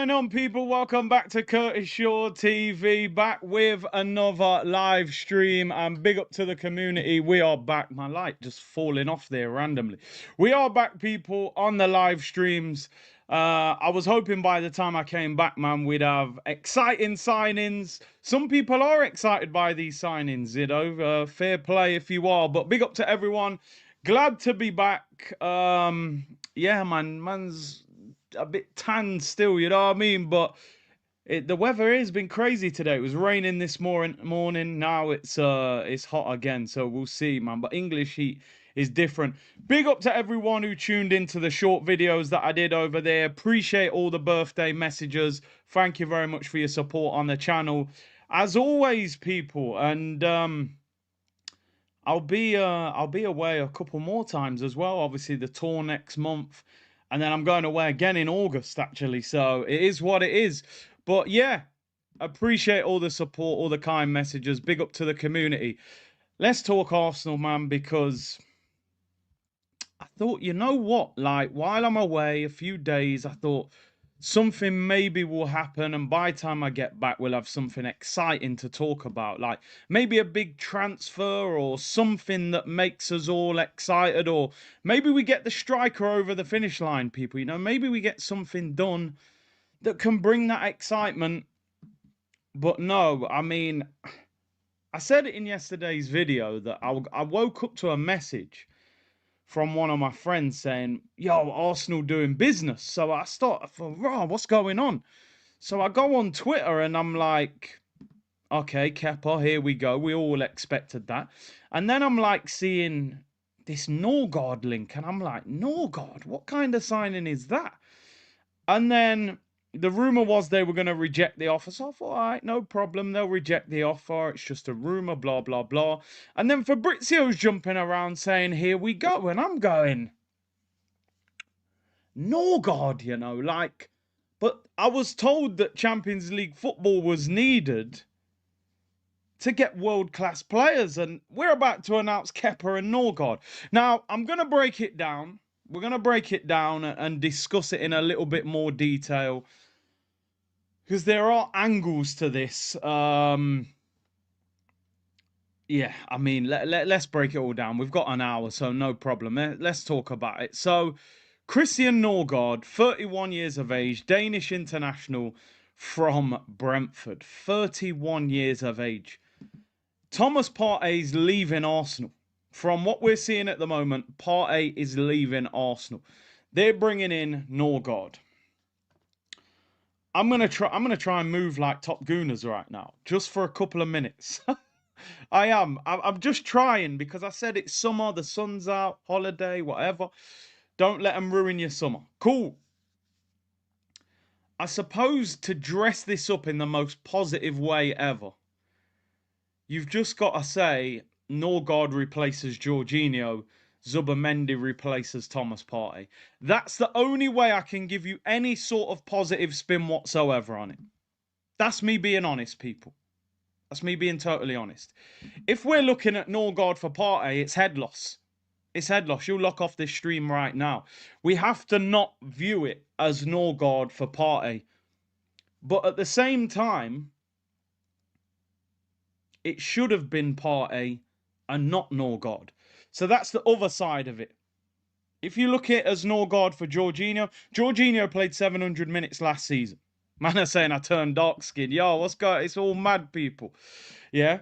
going on, people? Welcome back to Curtis Shaw TV, back with another live stream, and big up to the community. We are back. My light just falling off there randomly. We are back, people, on the live streams. I was hoping by the time I came back, man, we'd have exciting signings. Some people are excited by these signings, you know, fair play if you are, but big up to everyone. Glad to be back. Yeah, man's a bit tan still, you know what I mean? But the weather has been crazy today. It was raining this morning. Now it's hot again, so we'll see, man. But English heat is different. Big up to everyone who tuned into the short videos that I did over there. Appreciate all the birthday messages. Thank you very much for your support on the channel, as always, people. And I'll be away a couple more times as well. Obviously, the tour next month. And then I'm going away again in August, actually. So it is what it is. But yeah, appreciate all the support, all the kind messages. Big up to the community. Let's talk Arsenal, man, because I thought, you know what? Like, while I'm away a few days, I thought something maybe will happen. And by the time I get back, we'll have something exciting to talk about. Like maybe a big transfer or something that makes us all excited. Or maybe we get the striker over the finish line, people. You know, maybe we get something done that can bring that excitement. But no, I mean, I said it in yesterday's video that I woke up to a message from one of my friends saying, yo, Arsenal doing business. So I thought, raw, what's going on? So I go on Twitter and I'm like, okay, Kepa, here we go. We all expected that. And then I'm like seeing this Norgaard link and I'm like, Norgaard, what kind of signing is that? And then the rumor was they were going to reject the offer. So I thought, all right, no problem. They'll reject the offer. It's just a rumor, blah, blah, blah. And then Fabrizio's jumping around saying, here we go. And I'm going, Norgaard, you know, like, but I was told that Champions League football was needed to get world-class players. And we're about to announce Kepa and Norgaard. Now, I'm going to break it down. We're going to break it down and discuss it in a little bit more detail, because there are angles to this. Yeah, I mean, let's break it all down. We've got an hour, so no problem. Let's talk about it. So, Christian Norgaard, 31 years of age, Danish international from Brentford. 31 years of age. Thomas Partey's leaving Arsenal. From what we're seeing at the moment, Partey is leaving Arsenal. They're bringing in Norgaard. I'm gonna try and move like Top Gooners right now, just for a couple of minutes. I am. I'm just trying because I said it's summer, the sun's out, holiday, whatever. Don't let them ruin your summer. Cool. I suppose to dress this up in the most positive way ever, you've just got to say Norgaard replaces Jorginho, Zubimendi replaces Thomas Partey. That's the only way I can give you any sort of positive spin whatsoever on it. That's me being honest, people. That's me being totally honest. If we're looking at Norgaard for Partey, it's head loss. It's head loss. You'll lock off this stream right now. We have to not view it as Norgaard for Partey. But at the same time, it should have been Partey and not Norgaard. So that's the other side of it. If you look at it as Norgaard for Jorginho, Jorginho played 700 minutes last season. Man are saying I turned dark skin. Yo, what's going on? It's all mad, people. Yeah?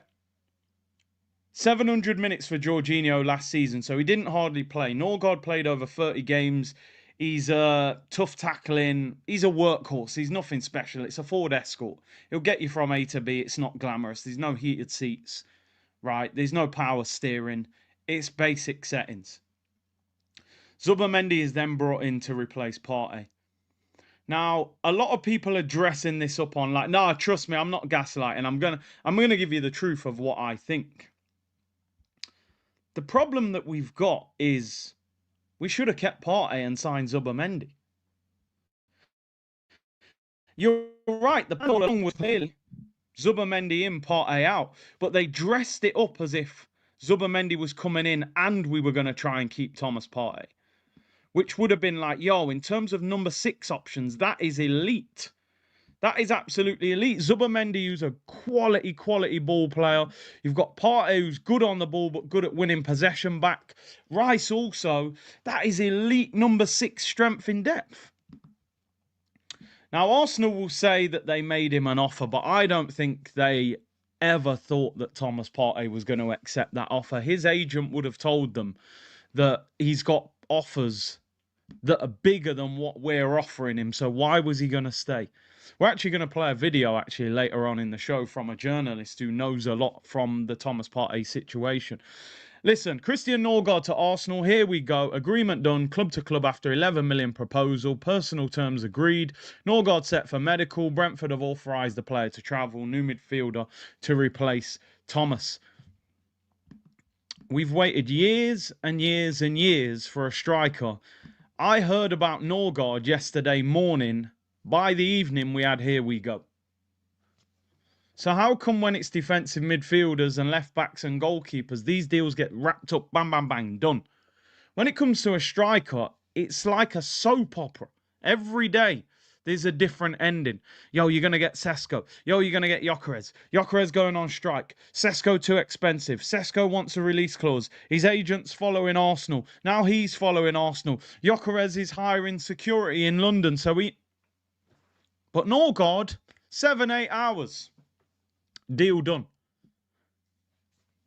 700 minutes for Jorginho last season, so he didn't hardly play. Norgaard played over 30 games. He's tough tackling. He's a workhorse. He's nothing special. It's a Ford Escort. He'll get you from A to B. It's not glamorous. There's no heated seats, right? There's no power steering. It's basic settings. Zubimendi is then brought in to replace Partey. Now, a lot of people are dressing this up on like, nah, trust me, I'm not gaslighting. I'm gonna give you the truth of what I think. The problem that we've got is we should have kept Partey and signed Zubimendi. You're right, the plan all along was clearly Zubimendi in, Partey out, but they dressed it up as if Zubimendi was coming in and we were going to try and keep Thomas Partey, which would have been like, yo, in terms of number 6 options, that is elite. That is absolutely elite. Zubimendi, who's a quality ball player. You've got Partey, who's good on the ball, but good at winning possession back. Rice also. That is elite number 6 strength in depth. Now, Arsenal will say that they made him an offer, but I don't think they ever thought that Thomas Partey was going to accept that offer. His agent would have told them that he's got offers that are bigger than what we're offering him. So why was he going to stay? We're actually going to play a video actually later on in the show from a journalist who knows a lot from the Thomas Partey situation. Listen, Christian Norgaard to Arsenal. Here we go. Agreement done. Club to club after 11 million proposal. Personal terms agreed. Norgaard set for medical. Brentford have authorised the player to travel. New midfielder to replace Thomas. We've waited years and years and years for a striker. I heard about Norgaard yesterday morning. By the evening, we had Here We Go. So how come when it's defensive midfielders and left backs and goalkeepers, these deals get wrapped up, bang, bang, bang, done? When it comes to a striker, it's like a soap opera. Every day, there's a different ending. Yo, you're going to get Sesko. Yo, you're going to get Gyökeres. Gyökeres going on strike. Sesko too expensive. Sesko wants a release clause. His agent's following Arsenal. Now he's following Arsenal. Gyökeres is hiring security in London, so he... But Norgaard, 7-8 hours. Deal done.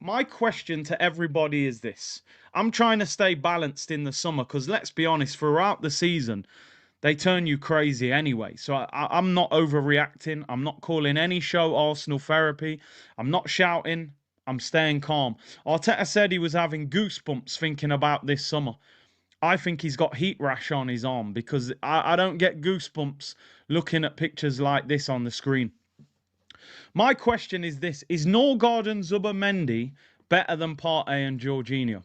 My question to everybody is this. I'm trying to stay balanced in the summer because let's be honest, throughout the season, they turn you crazy anyway. So I'm not overreacting. I'm not calling any show Arsenal therapy. I'm not shouting. I'm staying calm. Arteta said he was having goosebumps thinking about this summer. I think he's got heat rash on his arm because I don't get goosebumps looking at pictures like this on the screen. My question is this. Is Norgaard and Zubimendi better than Partey and Jorginho?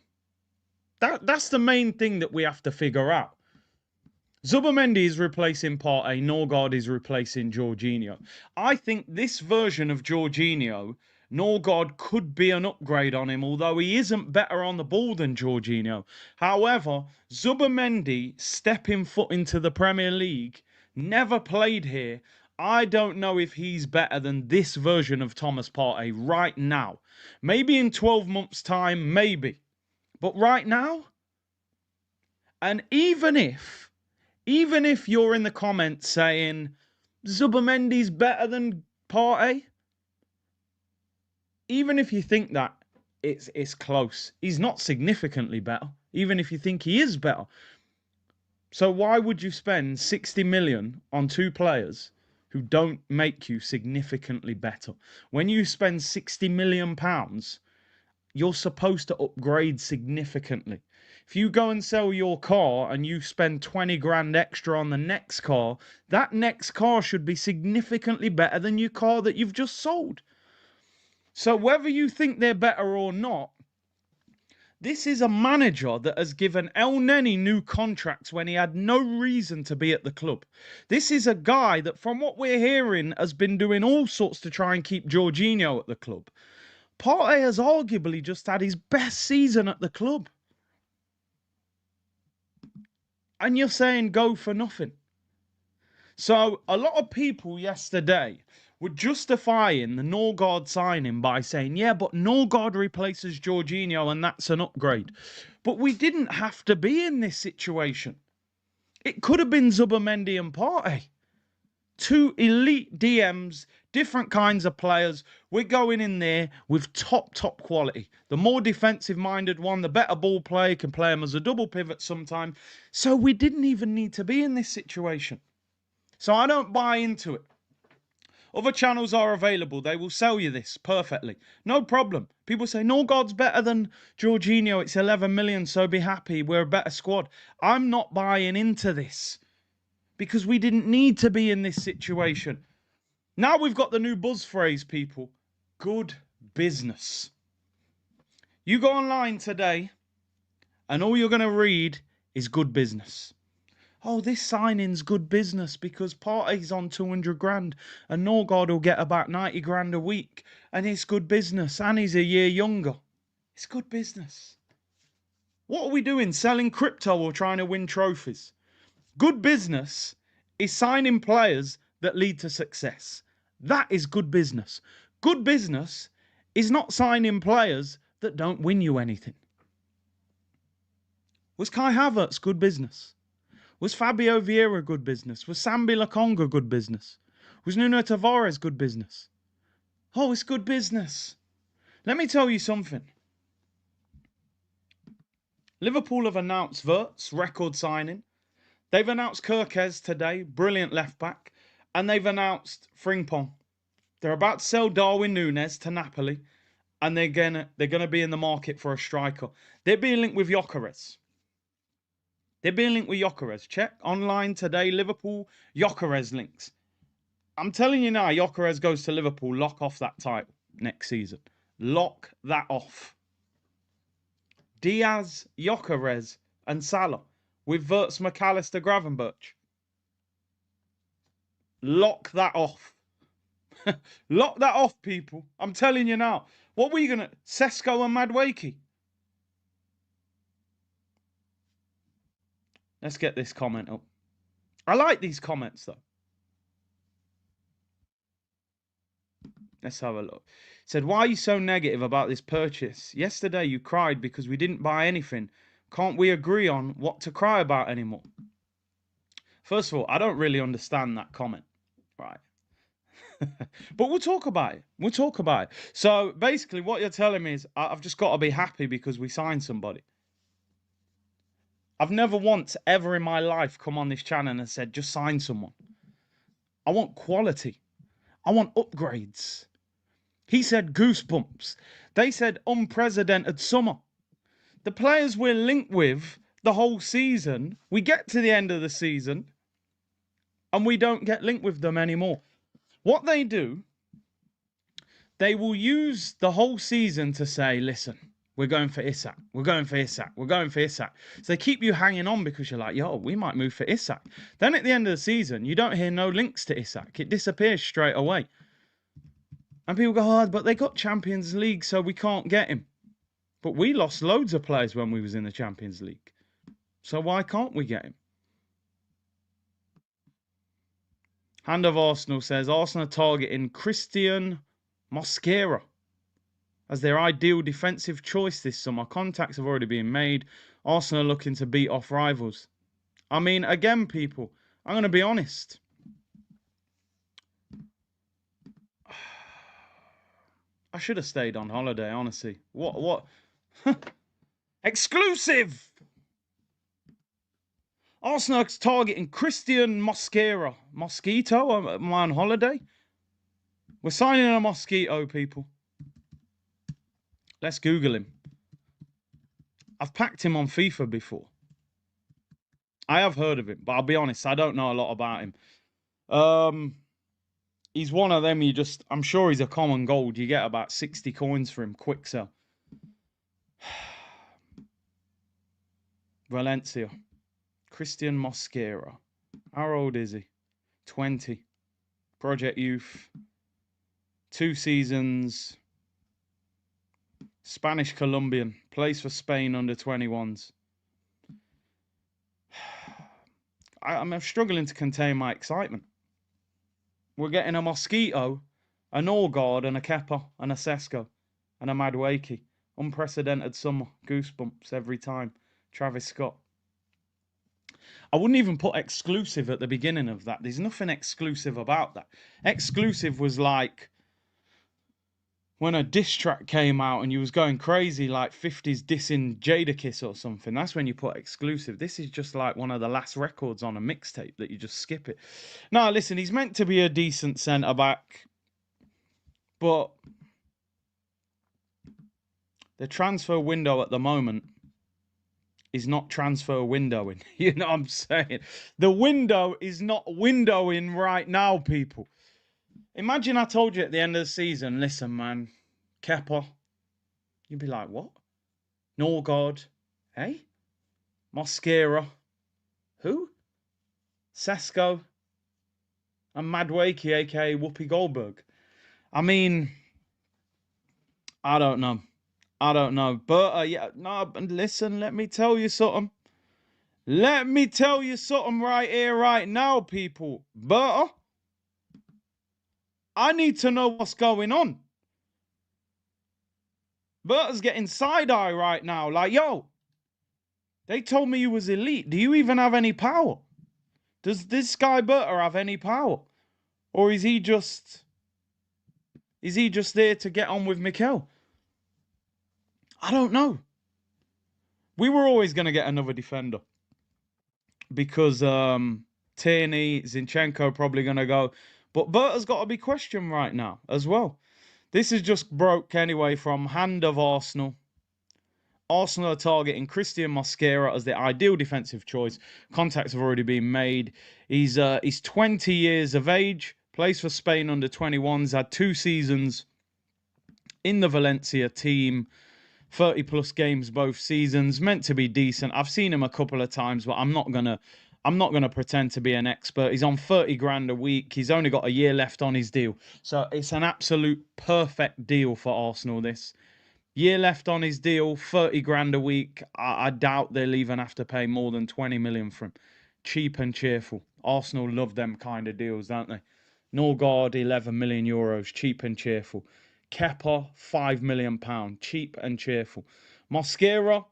That's the main thing that we have to figure out. Zubimendi is replacing Partey. Norgaard is replacing Jorginho. I think this version of Jorginho, Norgaard could be an upgrade on him, although he isn't better on the ball than Jorginho. However, Zubimendi stepping foot into the Premier League, never played here. I don't know if he's better than this version of Thomas Partey right now. Maybe in 12 months' time, maybe. But right now, and even if you're in the comments saying Zubimendi's better than Partey, even if you think that, it's close. He's not significantly better, even if you think he is better. So why would you spend 60 million on 2 players who don't make you significantly better? When you spend £60 million, you're supposed to upgrade significantly. If you go and sell your car and you spend 20 grand extra on the next car, that next car should be significantly better than your car that you've just sold. So whether you think they're better or not, this is a manager that has given El Neni new contracts when he had no reason to be at the club. This is a guy that, from what we're hearing, has been doing all sorts to try and keep Jorginho at the club. Partey has arguably just had his best season at the club. And you're saying go for nothing. So a lot of people yesterday were justifying the Norgaard signing by saying, yeah, but Norgaard replaces Jorginho and that's an upgrade. But we didn't have to be in this situation. It could have been Zubimendi and Partey. 2 elite DMs, different kinds of players. We're going in there with top quality. The more defensive-minded one, the better ball player, can play him as a double pivot sometime. So we didn't even need to be in this situation. So I don't buy into it. Other channels are available. They will sell you this perfectly. No problem. People say, Norgaard's better than Jorginho. It's 11 million, so be happy. We're a better squad. I'm not buying into this because we didn't need to be in this situation. Now we've got the new buzz phrase, people. Good business. You go online today and all you're going to read is good business. Oh, this signing's good business because Partey's on 200 grand and Norgaard will get about 90 grand a week and it's good business and he's a year younger. It's good business. What are we doing? Selling crypto or trying to win trophies? Good business is signing players that lead to success. That is good business. Good business is not signing players that don't win you anything. Was Kai Havertz good business? Was Fabio Vieira good business? Was Sambi Lokonga good business? Was Nuno Tavares good business? Oh, it's good business. Let me tell you something. Liverpool have announced Wirtz, record signing. They've announced Kirkez today, brilliant left back. And they've announced Frimpong. They're about to sell Darwin Núñez to Napoli. And they're gonna be in the market for a striker. They're being linked with Gyökeres. Check online today, Liverpool, Gyökeres links. I'm telling you now, Gyökeres goes to Liverpool, lock off that title next season. Lock that off. Diaz, Gyökeres, and Salah with Wirtz, McAllister, Gravenberch. Lock that off. Lock that off, people. I'm telling you now. What were you going to... Sesko and Madueke? Let's get this comment up. I like these comments, though. Let's have a look. It said, why are you so negative about this purchase? Yesterday you cried because we didn't buy anything. Can't we agree on what to cry about anymore? First of all, I don't really understand that comment. Right. But we'll talk about it. So basically what you're telling me is I've just got to be happy because we signed somebody. I've never once ever in my life come on this channel and said, just sign someone. I want quality. I want upgrades. He said goosebumps. They said unprecedented summer. The players we're linked with the whole season, we get to the end of the season and we don't get linked with them anymore. What they do, they will use the whole season to say, listen, we're going for Isak. We're going for Isak. We're going for Isak. So they keep you hanging on because you're like, yo, we might move for Isak. Then at the end of the season, you don't hear no links to Isak. It disappears straight away. And people go, oh, but they got Champions League, so we can't get him. But we lost loads of players when we was in the Champions League. So why can't we get him? Hand of Arsenal says, Arsenal targeting Christian Mosquera as their ideal defensive choice this summer. Contacts have already been made. Arsenal are looking to beat off rivals. I mean, again, people, I'm going to be honest. I should have stayed on holiday, honestly. What? Exclusive! Arsenal is targeting Christian Mosquera. Mosquito? Am I on holiday? We're signing a Mosquito, people. Let's Google him. I've packed him on FIFA before. I have heard of him, but I'll be honest, I don't know a lot about him. He's one of them I'm sure he's a common gold. You get about 60 coins for him, quick sell. Valencia. Christian Mosquera. How old is he? 20. Project Youth. 2 seasons. Spanish Colombian. Plays for Spain under 21s. I'm struggling to contain my excitement. We're getting a Mosquito, a Norgaard, and a Kepa, and a Sesko, and a Madueke. Unprecedented summer. Goosebumps every time. Travis Scott. I wouldn't even put exclusive at the beginning of that. There's nothing exclusive about that. Exclusive was like when a diss track came out and you was going crazy like 50s dissing Jadakiss or something. That's when you put exclusive. This is just like one of the last records on a mixtape that you just skip it. Now, listen, he's meant to be a decent centre-back, but the transfer window at the moment is not transfer windowing. You know what I'm saying? The window is not windowing right now, people. Imagine I told you at the end of the season, listen, man, Kepa. You'd be like, what? Norgaard. Hey? Mosquera. Who? Sesko. And Madueke, a.k.a. Whoopi Goldberg. I mean, I don't know. But, yeah, no, listen, let me tell you something. Let me tell you something right here, right now, people. But I need to know what's going on. Berta's getting side-eye right now. Like, yo, they told me you was elite. Do you even have any power? Does this guy Berta have any power? Or is he just there to get on with Mikel? I don't know. We were always going to get another defender. Because Tierney, Zinchenko probably going to go. But Berta's got to be questioned right now as well. This is just broke anyway from Hand of Arsenal. Arsenal are targeting Christian Mosquera as the ideal defensive choice. Contacts have already been made. He's 20 years of age. Plays for Spain under 21s. Had 2 seasons in the Valencia team. 30 plus games both seasons. Meant to be decent. I've seen him a couple of times, but I'm not gonna pretend to be an expert. He's on 30 grand a week. He's only got a year left on his deal. So it's an absolute perfect deal for Arsenal, this. Year left on his deal, 30 grand a week. I doubt they'll even have to pay more than 20 million for him. Cheap and cheerful. Arsenal love them kind of deals, don't they? Norgaard, 11 million euros. Cheap and cheerful. Kepa, £5 million. Cheap and cheerful. Mosquera,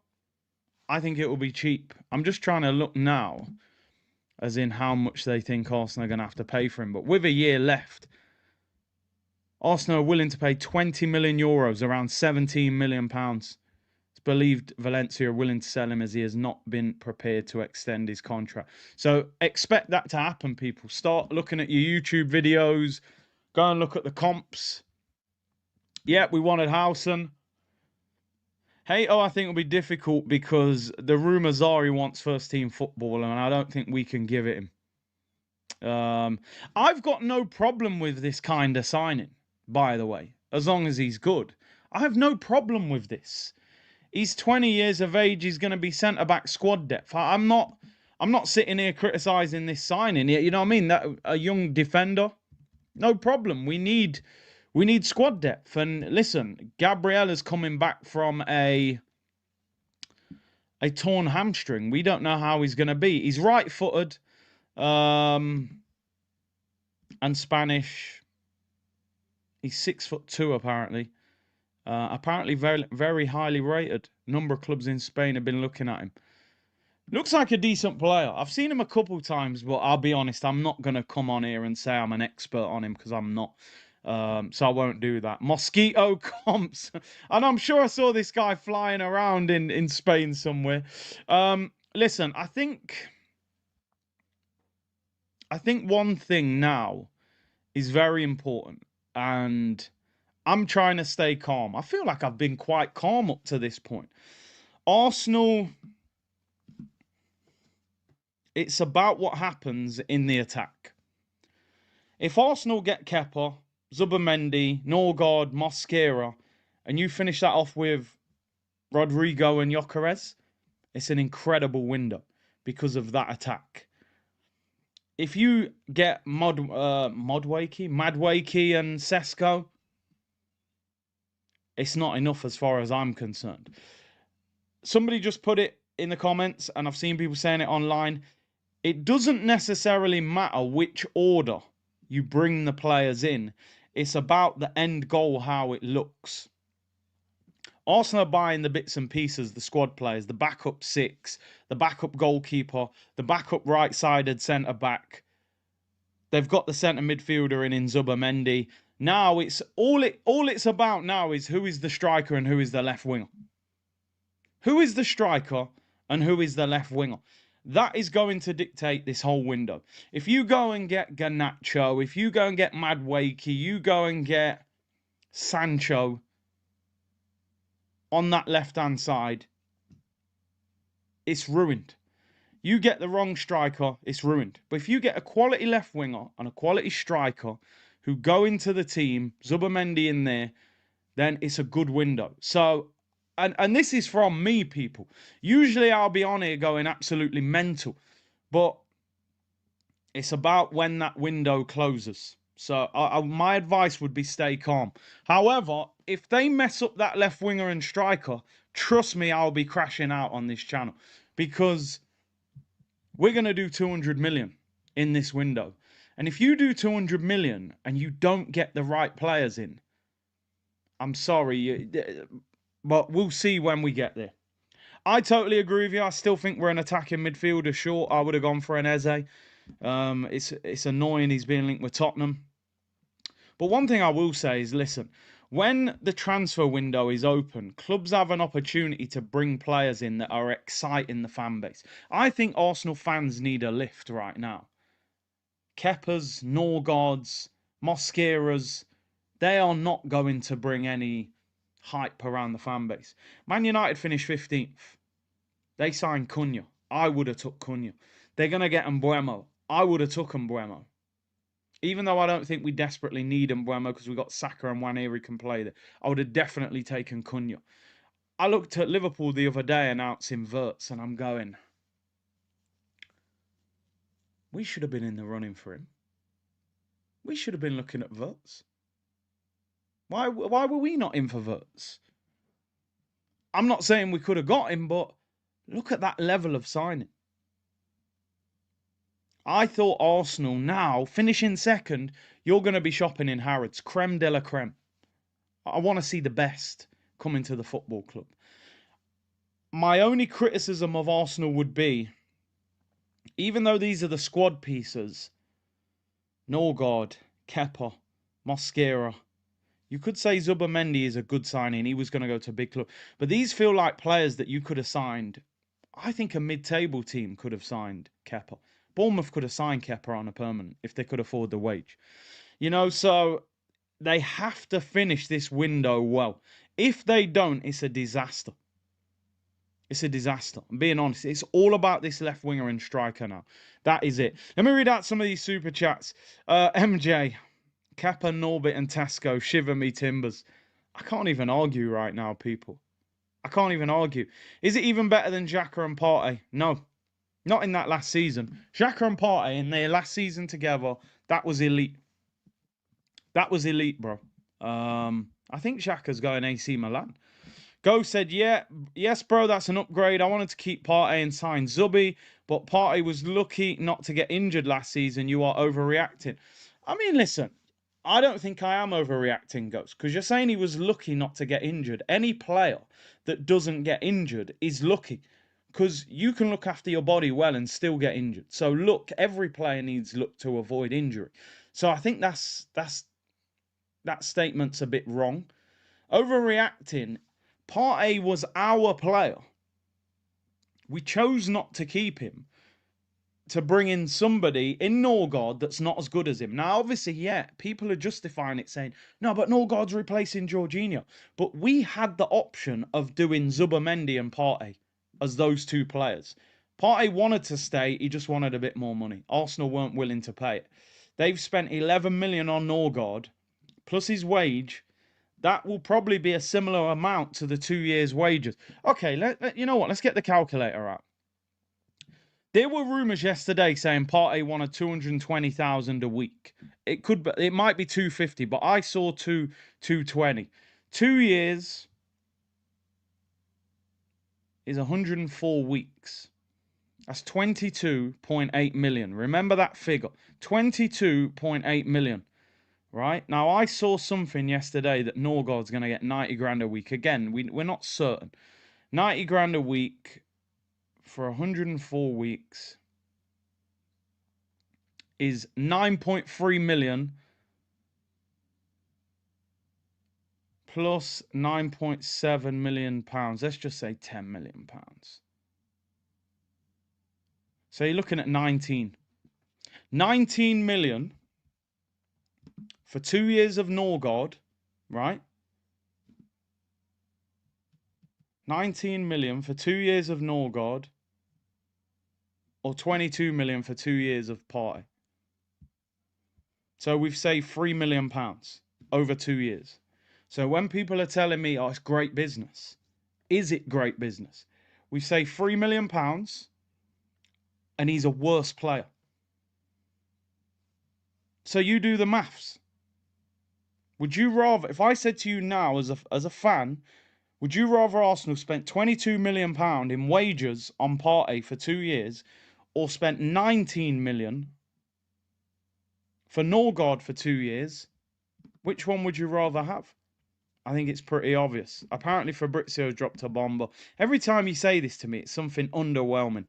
I think it will be cheap. I'm just trying to look now, as in how much they think Arsenal are going to have to pay for him. But with a year left, Arsenal are willing to pay 20 million euros, around 17 million pounds. It's believed Valencia are willing to sell him as he has not been prepared to extend his contract. So expect that to happen, people. Start looking at your YouTube videos. Go and look at the comps. Yeah, we wanted Howson. I think it'll be difficult because the rumours are he wants first team football, and I don't think we can give it him. I've got no problem with this kind of signing, by the way, as long as he's good. I have no problem with this. He's 20 years of age. He's going to be centre-back squad depth. I'm not sitting here criticising this signing. You know what I mean? That a young defender, no problem. We need squad depth. And listen, Gabriel is coming back from a torn hamstring. We don't know how he's going to be. He's right-footed and Spanish. He's 6'2", apparently. Apparently very, very highly rated. A number of clubs in Spain have been looking at him. Looks like a decent player. I've seen him a couple times, but I'll be honest, I'm not going to come on here and say I'm an expert on him because I'm not. So I won't do that. Mosquito comps. And I'm sure I saw this guy flying around in Spain somewhere. Listen, I think one thing now is very important. And I'm trying to stay calm. I feel like I've been quite calm up to this point. Arsenal, it's about what happens in the attack. If Arsenal get Kepa, Zubimendi, Norgaard, Mosquera, and you finish that off with Rodrygo and Gyökeres, it's an incredible window because of that attack. If you get Madueke and Sesko, it's not enough as far as I'm concerned. Somebody just put it in the comments, and I've seen people saying it online. It doesn't necessarily matter which order you bring the players in. It's about the end goal, how it looks. Arsenal are buying the bits and pieces, the squad players, the backup 6, the backup goalkeeper, the backup right-sided centre-back. They've got the centre midfielder in Zubimendi. Now it's all it's about now is who is the striker and who is the left winger. Who is the striker and who is the left winger? That is going to dictate this whole window. If you go and get Garnacho, if you go and get Madueke, you go and get Sancho on that left-hand side, it's ruined. You get the wrong striker, it's ruined. But if you get a quality left winger and a quality striker who go into the team, Zubimendi in there, then it's a good window. So, and this is from me, people. Usually I'll be on here going absolutely mental. But it's about when that window closes. So my advice would be stay calm. However, if they mess up that left winger and striker, trust me, I'll be crashing out on this channel. Because we're going to do 200 million in this window. And if you do 200 million and you don't get the right players in, I'm sorry, but we'll see when we get there. I totally agree with you. I still think we're an attacking midfielder short. I would have gone for an Eze. It's annoying he's being linked with Tottenham. But one thing I will say is, listen, when the transfer window is open, clubs have an opportunity to bring players in that are exciting the fan base. I think Arsenal fans need a lift right now. Kepa's, Norgaard's, Mosquera's, they are not going to bring any hype around the fan base. Man United finished 15th. They signed Cunha. I would have took Cunha. They're going to get Mbeumo. I would have took Mbeumo. Even though I don't think we desperately need Mbeumo because we've got Saka and Nwaneri who can play there, I would have definitely taken Cunha. I looked at Liverpool the other day announcing Wirtz, and I'm going, we should have been in the running for him. We should have been looking at Wirtz. Why were we not in for Wirtz? I'm not saying we could have got him, but look at that level of signing. I thought Arsenal now, finishing second, you're going to be shopping in Harrods. Creme de la creme. I want to see the best coming to the football club. My only criticism of Arsenal would be, even though these are the squad pieces, Norgaard, Kepa, Mosquera, you could say Zubimendi is a good signing. He was going to go to a big club. But these feel like players that you could have signed. I think a mid-table team could have signed Kepa. Bournemouth could have signed Kepa on a permanent if they could afford the wage. You know, so they have to finish this window well. If they don't, it's a disaster. It's a disaster. I'm being honest. It's all about this left winger and striker now. That is it. Let me read out some of these super chats. MJ, Kepa, Norbit and Tesco, shiver me timbers. I can't even argue right now, people. I can't even argue. Is it even better than Xhaka and Partey? No. Not in that last season. Xhaka and Partey in their last season together, that was elite. That was elite, bro. I think Xhaka's going AC Milan. Go said, yes, bro, that's an upgrade. I wanted to keep Partey and sign Zubi, but Partey was lucky not to get injured last season. You are overreacting. I mean, listen, I don't think I am overreacting, Ghost, because you're saying he was lucky not to get injured. Any player that doesn't get injured is lucky. Because you can look after your body well and still get injured. So look, every player needs luck to avoid injury. So I think that statement's a bit wrong. Overreacting. Partey was our player. We chose not to keep him to bring in somebody in Norgaard that's not as good as him. Now, obviously, yeah, people are justifying it saying, no, but Norgaard's replacing Jorginho. But we had the option of doing Zubimendi and Partey as those two players. Partey wanted to stay. He just wanted a bit more money. Arsenal weren't willing to pay it. They've spent 11 million on Norgaard, plus his wage. That will probably be a similar amount to the 2 years' wages. Okay, you know what? Let's get the calculator out. There were rumours yesterday saying Partey wanted 220,000 a week. It might be 250, but I saw 220. 2 years is 104 weeks. That's 22.8 million. Remember that figure. 22.8 million. Right? Now, I saw something yesterday that Norgaard's going to get 90 grand a week. Again, we're not certain. 90 grand a week for 104 weeks is 9.3 million plus 9.7 million pounds. Let's just say 10 million pounds. So you're looking at 19 million for 2 years of Norgaard, right? 19 million for 2 years of Norgaard, or 22 million for 2 years of Partey. So we've saved £3 million over 2 years. So when people are telling me, oh, it's great business, is it great business? We've saved £3 million and he's a worse player. So you do the maths. Would you rather, if I said to you now as a fan, would you rather Arsenal spent £22 million in wages on Partey for 2 years, or spent 19 million for Norgaard for 2 years, which one would you rather have? I think it's pretty obvious. Apparently Fabrizio's dropped a bomber. Every time you say this to me, it's something underwhelming.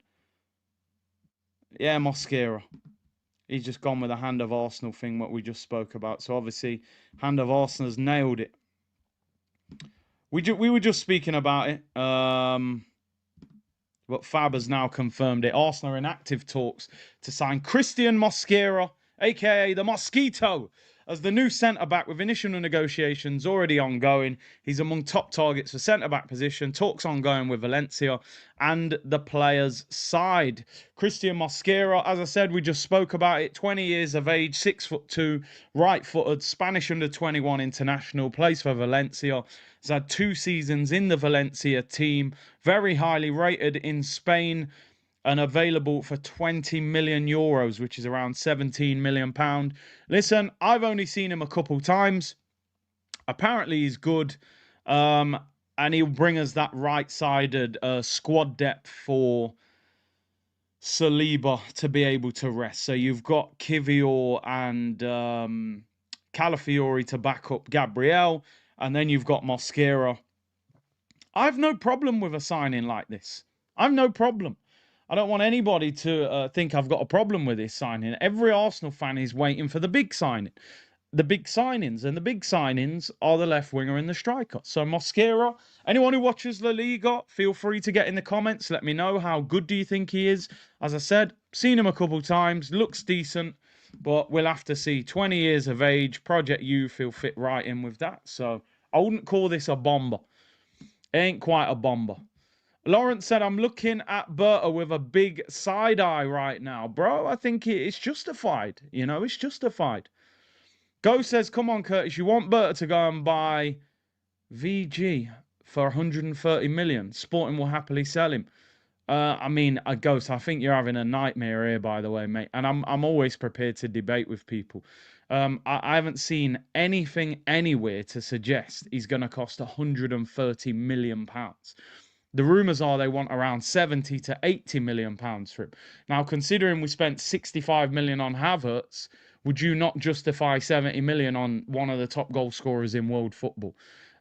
Yeah, Mosquera. He's just gone with the Hand of Arsenal thing, what we just spoke about. So obviously, Hand of Arsenal's nailed it. We were just speaking about it. But Fab has now confirmed it. Arsenal are in active talks to sign Christian Mosquera, a.k.a. the Mosquito, as the new centre-back, with initial negotiations already ongoing. He's among top targets for centre-back position. Talks ongoing with Valencia and the players' side. Christian Mosquera, as I said, we just spoke about it. 20 years of age, 6'2", right-footed, Spanish under-21 international, plays for Valencia. He's had 2 seasons in the Valencia team. Very highly rated in Spain and available for 20 million euros, which is around 17 million pound. Listen, I've only seen him a couple times. Apparently he's good. And he'll bring us that right-sided squad depth for Saliba to be able to rest. So you've got Kivior and Calafiori to back up Gabriel. And then you've got Mosquera. I've no problem with a signing like this. I've no problem. I don't want anybody to think I've got a problem with this signing. Every Arsenal fan is waiting for the big signing. The big signings. And the big signings are the left winger and the striker. So Mosquera, anyone who watches La Liga, feel free to get in the comments. Let me know, how good do you think he is? As I said, seen him a couple times. Looks decent. But we'll have to see. 20 years of age. Project Youth, he'll fit right in with that. So I wouldn't call this a bomber. It ain't quite a bomber. Lawrence said, I'm looking at Berta with a big side eye right now. Bro, I think it's justified. You know, it's justified. Go says, come on, Curtis, you want Berta to go and buy VG for 130 million. Sporting will happily sell him. I mean, Ghost, I think you're having a nightmare here, by the way, mate. And I'm always prepared to debate with people. I haven't seen anything anywhere to suggest he's going to cost 130 million pounds. The rumours are they want around 70 to 80 million pounds for him. Now, considering we spent 65 million on Havertz, would you not justify 70 million on one of the top goal scorers in world football?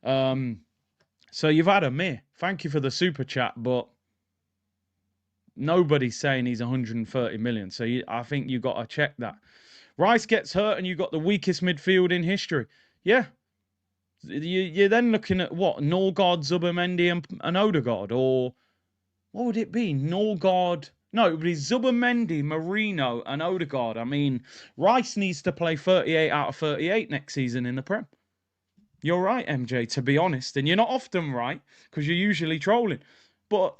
So you've had a meh. Thank you for the super chat, but nobody's saying he's 130 million. So I think you got to check that. Rice gets hurt and you got the weakest midfield in history. Yeah. You're then looking at what? Norgaard, Zubimendi and Odegaard? Or what would it be? Norgaard? No, it would be Zubimendi, Marino and Odegaard. I mean, Rice needs to play 38 out of 38 next season in the Prem. You're right, MJ, to be honest. And you're not often right because you're usually trolling. But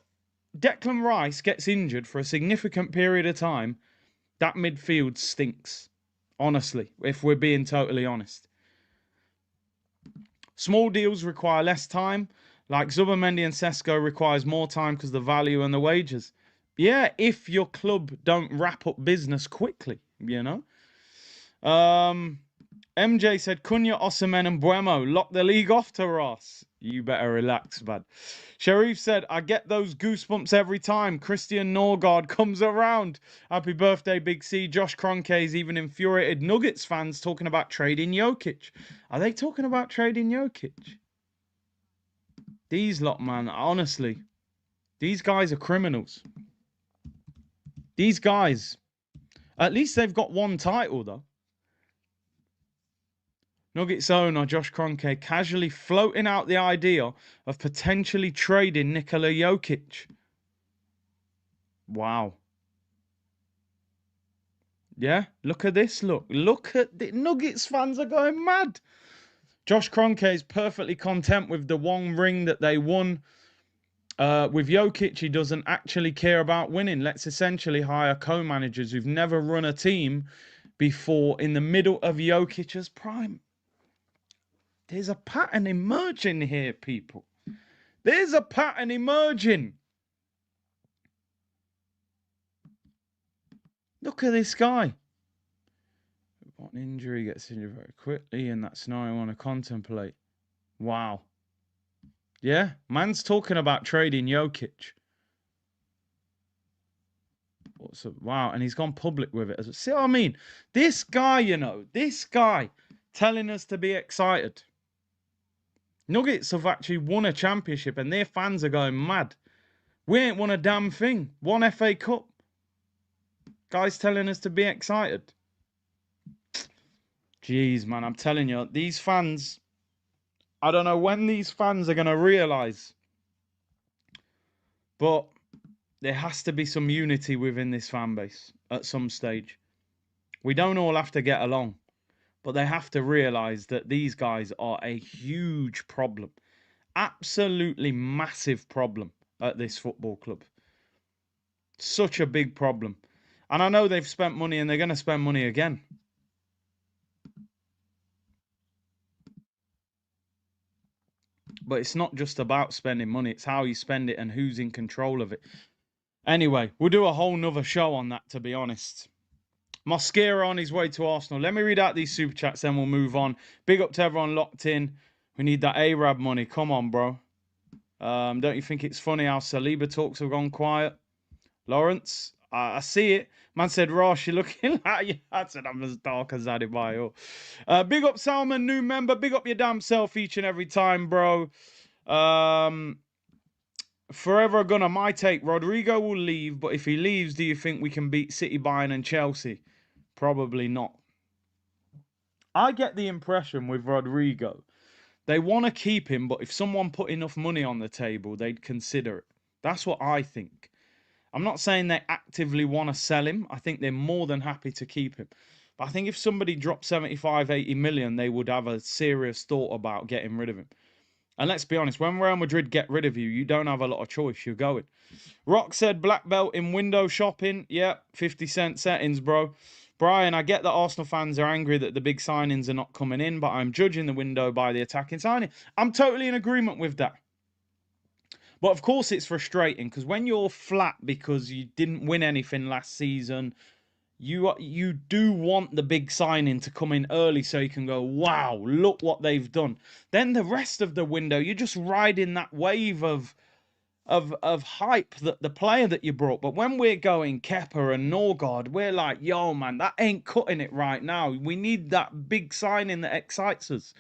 Declan Rice gets injured for a significant period of time. That midfield stinks. Honestly, if we're being totally honest. Small deals require less time. Like Zubimendi and Sesko requires more time because the value and the wages. Yeah, if your club don't wrap up business quickly, you know. MJ said, Cunha, Osimhen and Buemo lock the league off to Ross. You better relax, man. Sharif said, I get those goosebumps every time Christian Norgaard comes around. Happy birthday, Big C. Josh Kroenke's even infuriated Nuggets fans talking about trading Jokic. Are they talking about trading Jokic? These lot, man, honestly, these guys are criminals. These guys, at least they've got one title, though. Nuggets owner Josh Kroenke casually floating out the idea of potentially trading Nikola Jokic. Wow. Yeah, look at this. Look at the Nuggets fans are going mad. Josh Kroenke is perfectly content with the one ring that they won. With Jokic, he doesn't actually care about winning. Let's essentially hire co-managers who've never run a team before in the middle of Jokic's prime. There's a pattern emerging here, people. There's a pattern emerging. Look at this guy. What injury gets injured very quickly, and that's now I want to contemplate. Wow. Yeah, man's talking about trading Jokic. What's up? Wow, and he's gone public with it. See what I mean? This guy, you know, this guy telling us to be excited. Nuggets have actually won a championship and their fans are going mad. We ain't won a damn thing. One FA Cup. Guys telling us to be excited. Jeez, man, I'm telling you, these fans, I don't know when these fans are going to realise. But there has to be some unity within this fan base at some stage. We don't all have to get along, but they have to realise that these guys are a huge problem. Absolutely massive problem at this football club. Such a big problem. And I know they've spent money and they're going to spend money again. But it's not just about spending money. It's how you spend it and who's in control of it. Anyway, we'll do a whole nother show on that, to be honest. Mosquera on his way to Arsenal. Let me read out these super chats, then we'll move on. Big up to everyone locked in. We need that Arab money. Come on, bro. Don't you think it's funny how Saliba talks have gone quiet? Lawrence, I see it. Man said, Ross, you're looking like you. I said, I'm as dark as that in my big up Salman, new member. Big up your damn self each and every time, bro. Forever gonna my take. Rodrygo will leave, but if he leaves, do you think we can beat City, Bayern and Chelsea? Probably not. I get the impression with Rodrygo, they want to keep him, but if someone put enough money on the table, they'd consider it. That's what I think. I'm not saying they actively want to sell him. I think they're more than happy to keep him. But I think if somebody dropped 75, 80 million, they would have a serious thought about getting rid of him. And let's be honest, when Real Madrid get rid of you, you don't have a lot of choice. You're going. Rock said black belt in window shopping. Yeah, 50-cent settings, bro. Brian, I get that Arsenal fans are angry that the big signings are not coming in, but I'm judging the window by the attacking signing. I'm totally in agreement with that. But of course it's frustrating because when you're flat because you didn't win anything last season, you do want the big signing to come in early so you can go, wow, look what they've done. Then the rest of the window, you're just riding that wave of hype that the player that you brought. But when we're going Kepa and Norgaard, we're like, yo, man, that ain't cutting it right now. We need that big signing that excites us.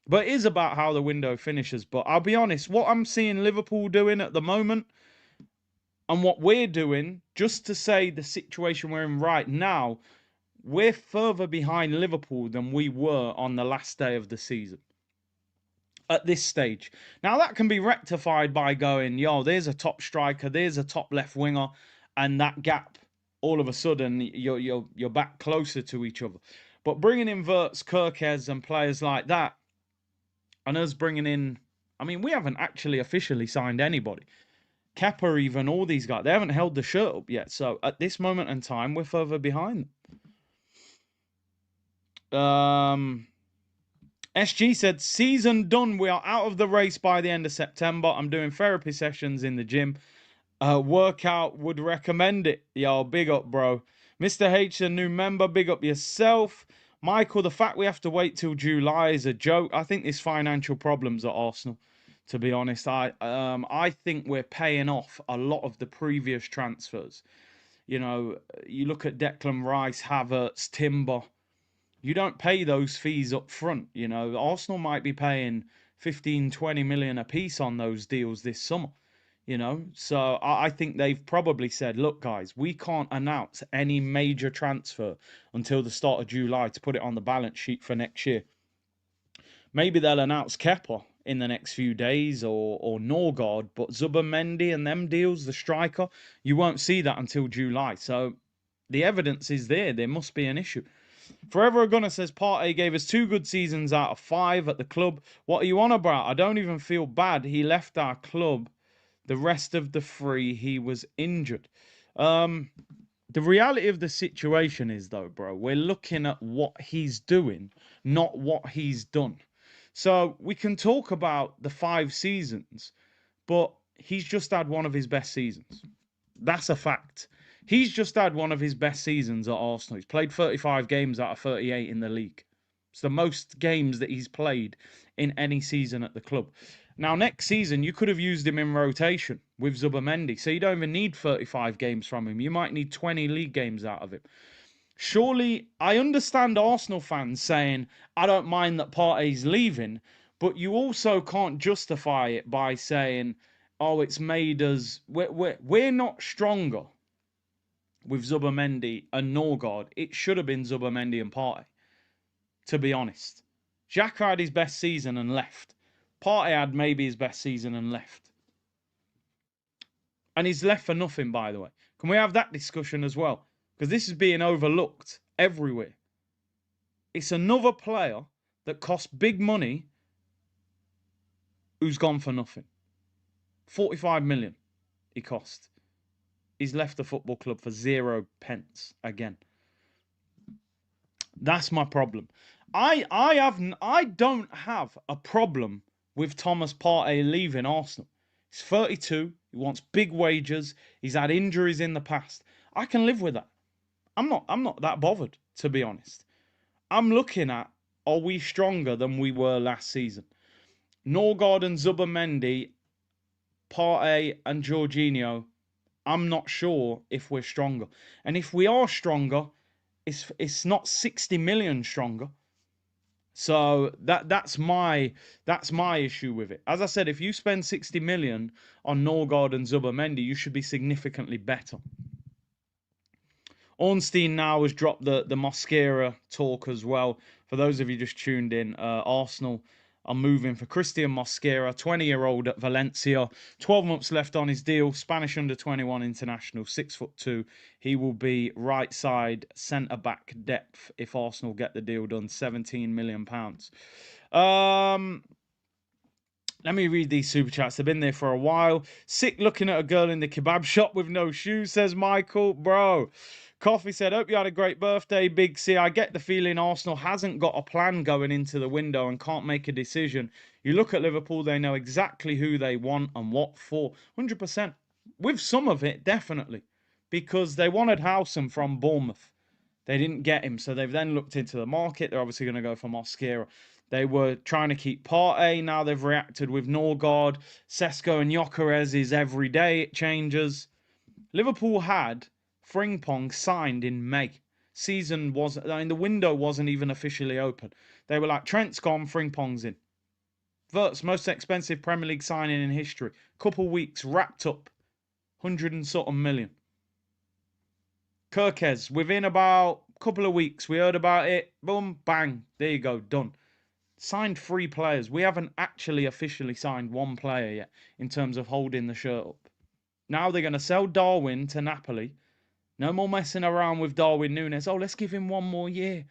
But it is about how the window finishes. But I'll be honest, what I'm seeing Liverpool doing at the moment and what we're doing, just to say the situation we're in right now, we're further behind Liverpool than we were on the last day of the season. At this stage. Now, that can be rectified by going, yo, there's a top striker, there's a top left winger, and that gap, all of a sudden, you're back closer to each other. But bringing in Wirtz, Kirkes, and players like that, and us bringing in, I mean, we haven't actually officially signed anybody. Kepa, even, all these guys, they haven't held the shirt up yet. So at this moment in time, we're further behind them. SG said, season done. We are out of the race by the end of September. I'm doing therapy sessions in the gym. Workout, would recommend it. Yo, big up, bro. Mr. H, a new member. Big up yourself. Michael, the fact we have to wait till July is a joke. I think there's financial problems at Arsenal, to be honest. I think we're paying off a lot of the previous transfers. You know, you look at Declan Rice, Havertz, Timber. You don't pay those fees up front. You know, Arsenal might be paying 15, 20 million a piece on those deals this summer. You know, so I think they've probably said, look, guys, we can't announce any major transfer until the start of July to put it on the balance sheet for next year. Maybe they'll announce Kepa in the next few days or Norgaard, but Zubimendi and them deals, the striker, you won't see that until July. So the evidence is there. There must be an issue. Forever Gunner says, Partey gave us 2 good seasons out of 5 at the club. What are you on about? I don't even feel bad. He left our club. The rest of the 3, he was injured. The reality of the situation is, though, bro, we're looking at what he's doing, not what he's done. So we can talk about the 5 seasons, but he's just had one of his best seasons. That's a fact. He's just had one of his best seasons at Arsenal. He's played 35 games out of 38 in the league. It's the most games that he's played in any season at the club. Now, next season, you could have used him in rotation with Zubimendi, so you don't even need 35 games from him. You might need 20 league games out of him. Surely, I understand Arsenal fans saying, I don't mind that Partey's leaving, but you also can't justify it by saying, oh, it's made us... We're not stronger with Zubimendi and Norgaard. It should have been Zubimendi and Partey, to be honest. Xhaka had his best season and left. Partey had maybe his best season and left. And he's left for nothing, by the way. Can we have that discussion as well? Because this is being overlooked everywhere. It's another player that costs big money who's gone for nothing. 45 million he cost. He's left the football club for 0 pence again. That's my problem. I don't have a problem with Thomas Partey leaving Arsenal. He's 32. He wants big wages. He's had injuries in the past. I can live with that. I'm not that bothered, to be honest. I'm looking at, are we stronger than we were last season? Norgaard and Zubimendi, Partey and Jorginho, I'm not sure if we're stronger. And if we are stronger, it's not 60 million stronger. So that's my issue with it. As I said, if you spend 60 million on Norgaard and Zubimendi, you should be significantly better. Ornstein now has dropped the Mosquera talk as well. For those of you just tuned in, Arsenal are moving for Christian Mosquera, 20-year-old at Valencia. 12 months left on his deal. Spanish under-21 international, 6'2". He will be right side centre-back depth if Arsenal get the deal done. £17 million. Let me read these super chats. They've been there for a while. Sick looking at a girl in the kebab shop with no shoes, says Michael. Bro. Coffee said, hope you had a great birthday, Big C. I get the feeling Arsenal hasn't got a plan going into the window and can't make a decision. You look at Liverpool, they know exactly who they want and what for. 100%. With some of it, definitely. Because they wanted Howson from Bournemouth. They didn't get him, so they've then looked into the market. They're obviously going to go for Mosquera. They were trying to keep Partey. Now they've reacted with Norgaard. Sesko and Gyökeres is every day. It changes. Liverpool had Frimpong signed in May. The window wasn't even officially open. They were like, Trent's gone, Frimpong's in. Vert's most expensive Premier League signing in history. Couple weeks, wrapped up. 100 and something million. Kirkes, within about a couple of weeks, we heard about it. Boom, bang. There you go, done. Signed 3 players. We haven't actually officially signed 1 player yet in terms of holding the shirt up. Now they're going to sell Darwin to Napoli. No more messing around with Darwin Núñez. Oh, let's give him 1 more year.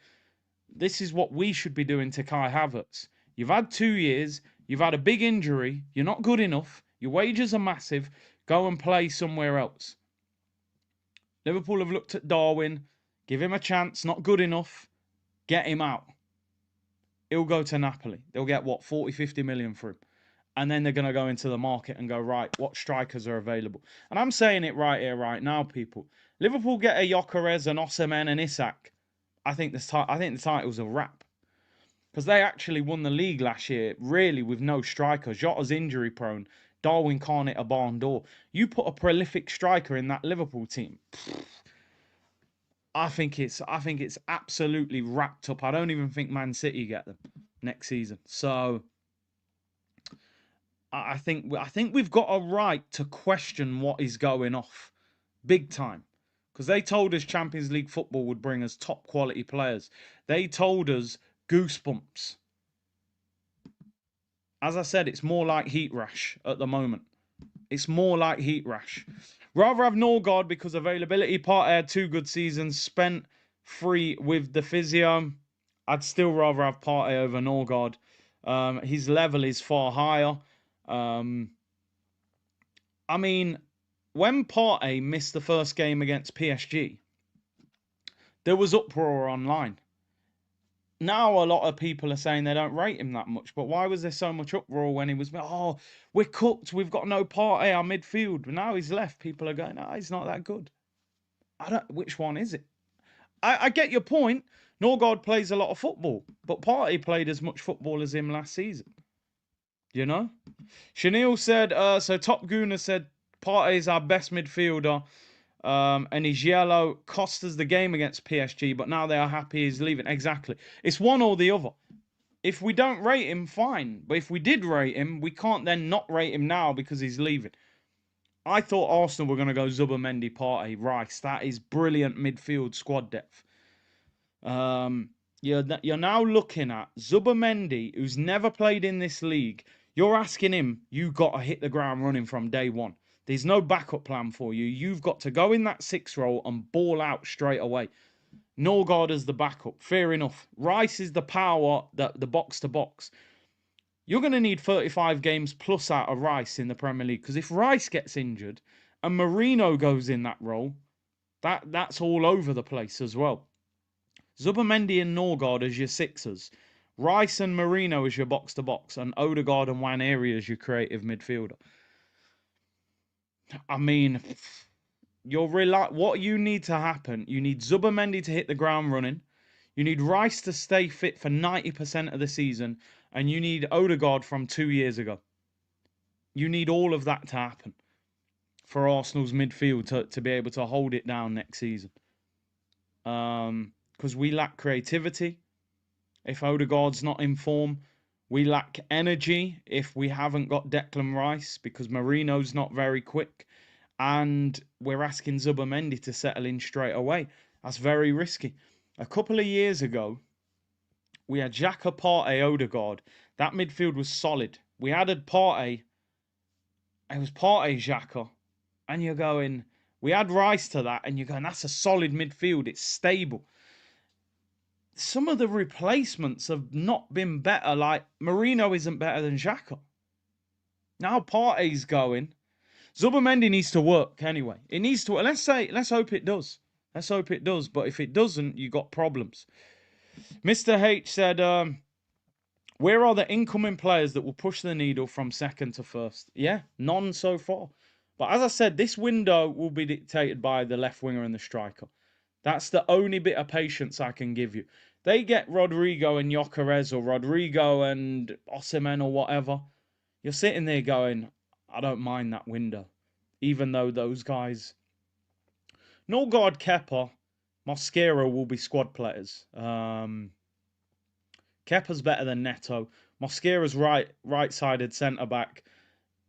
This is what we should be doing to Kai Havertz. You've had 2 years. You've had a big injury. You're not good enough. Your wages are massive. Go and play somewhere else. Liverpool have looked at Darwin. Give him a chance. Not good enough. Get him out. He'll go to Napoli. They'll get, what, 40, 50 million for him. And then they're going to go into the market and go, right, what strikers are available? And I'm saying it right here, right now, people. Liverpool get a Gyökeres, an Osimhen, and Isak. I think the title's a wrap. Because they actually won the league last year, really, with no striker. Jota's injury prone. Darwin can't hit a barn door. You put a prolific striker in that Liverpool team. I think it's absolutely wrapped up. I don't even think Man City get them next season. So I think we've got a right to question what is going off, big time, because they told us Champions League football would bring us top quality players. They told us goosebumps. As I said, it's more like heat rash at the moment. It's more like heat rash. Rather have Norgaard because availability. Partey had 2 good seasons, spent free with the physio. I'd still rather have Partey over Norgaard. His level is far higher. I mean, when Partey missed the first game against PSG, there was uproar online. Now a lot of people are saying they don't rate him that much, but why was there so much uproar when he was, oh, we're cooked, we've got no Partey, our midfield. But now he's left, people are going, oh, he's not that good. Which one is it? I get your point. Norgaard plays a lot of football, but Partey played as much football as him last season. You know? Chanel said, so Top Gooner said, Partey is our best midfielder. And he's yellow. Cost us the game against PSG, but now they are happy he's leaving. Exactly. It's one or the other. If we don't rate him, fine. But if we did rate him, we can't then not rate him now because he's leaving. I thought Arsenal were going to go Zubimendi, Partey, Rice. That is brilliant midfield squad depth. You're now looking at Zubimendi, who's never played in this league. You're asking him, you got to hit the ground running from day one. There's no backup plan for you. You've got to go in that 6 role and ball out straight away. Norgaard as the backup. Fair enough. Rice is the power, the box to box. You're going to need 35 games plus out of Rice in the Premier League. Because if Rice gets injured and Marino goes in that role, that's all over the place as well. Zubimendi and Norgaard as your sixers. Rice and Marino as your box to box. And Odegaard and Nwaneri as your creative midfielder. I mean, what you need to happen, you need Zubimendi to hit the ground running. You need Rice to stay fit for 90% of the season. And you need Odegaard from 2 years ago. You need all of that to happen for Arsenal's midfield to be able to hold it down next season. Because we lack creativity if Odegaard's not in form. We lack energy if we haven't got Declan Rice because Marino's not very quick. And we're asking Zubimendi to settle in straight away. That's very risky. A couple of years ago, we had Xhaka, Partey, Odegaard. That midfield was solid. We added Partey. It was Partey, Xhaka. And you're going, we add Rice to that, and you're going, that's a solid midfield. It's stable. Some of the replacements have not been better. Like, Marino isn't better than Xhaka. Now Partey's going. Zubimendi needs to work anyway. It needs to. Let's hope it does. Let's hope it does. But if it doesn't, you got problems. Mr. H said, where are the incoming players that will push the needle from second to first? Yeah, none so far. But as I said, this window will be dictated by the left winger and the striker. That's the only bit of patience I can give you. They get Rodrygo and Gyökeres or Rodrygo and Osimhen or whatever. You're sitting there going, I don't mind that window. Even though those guys... Norgaard, Kepa, Mosquera will be squad players. Kepa's better than Neto. Mosquera's right-sided centre-back.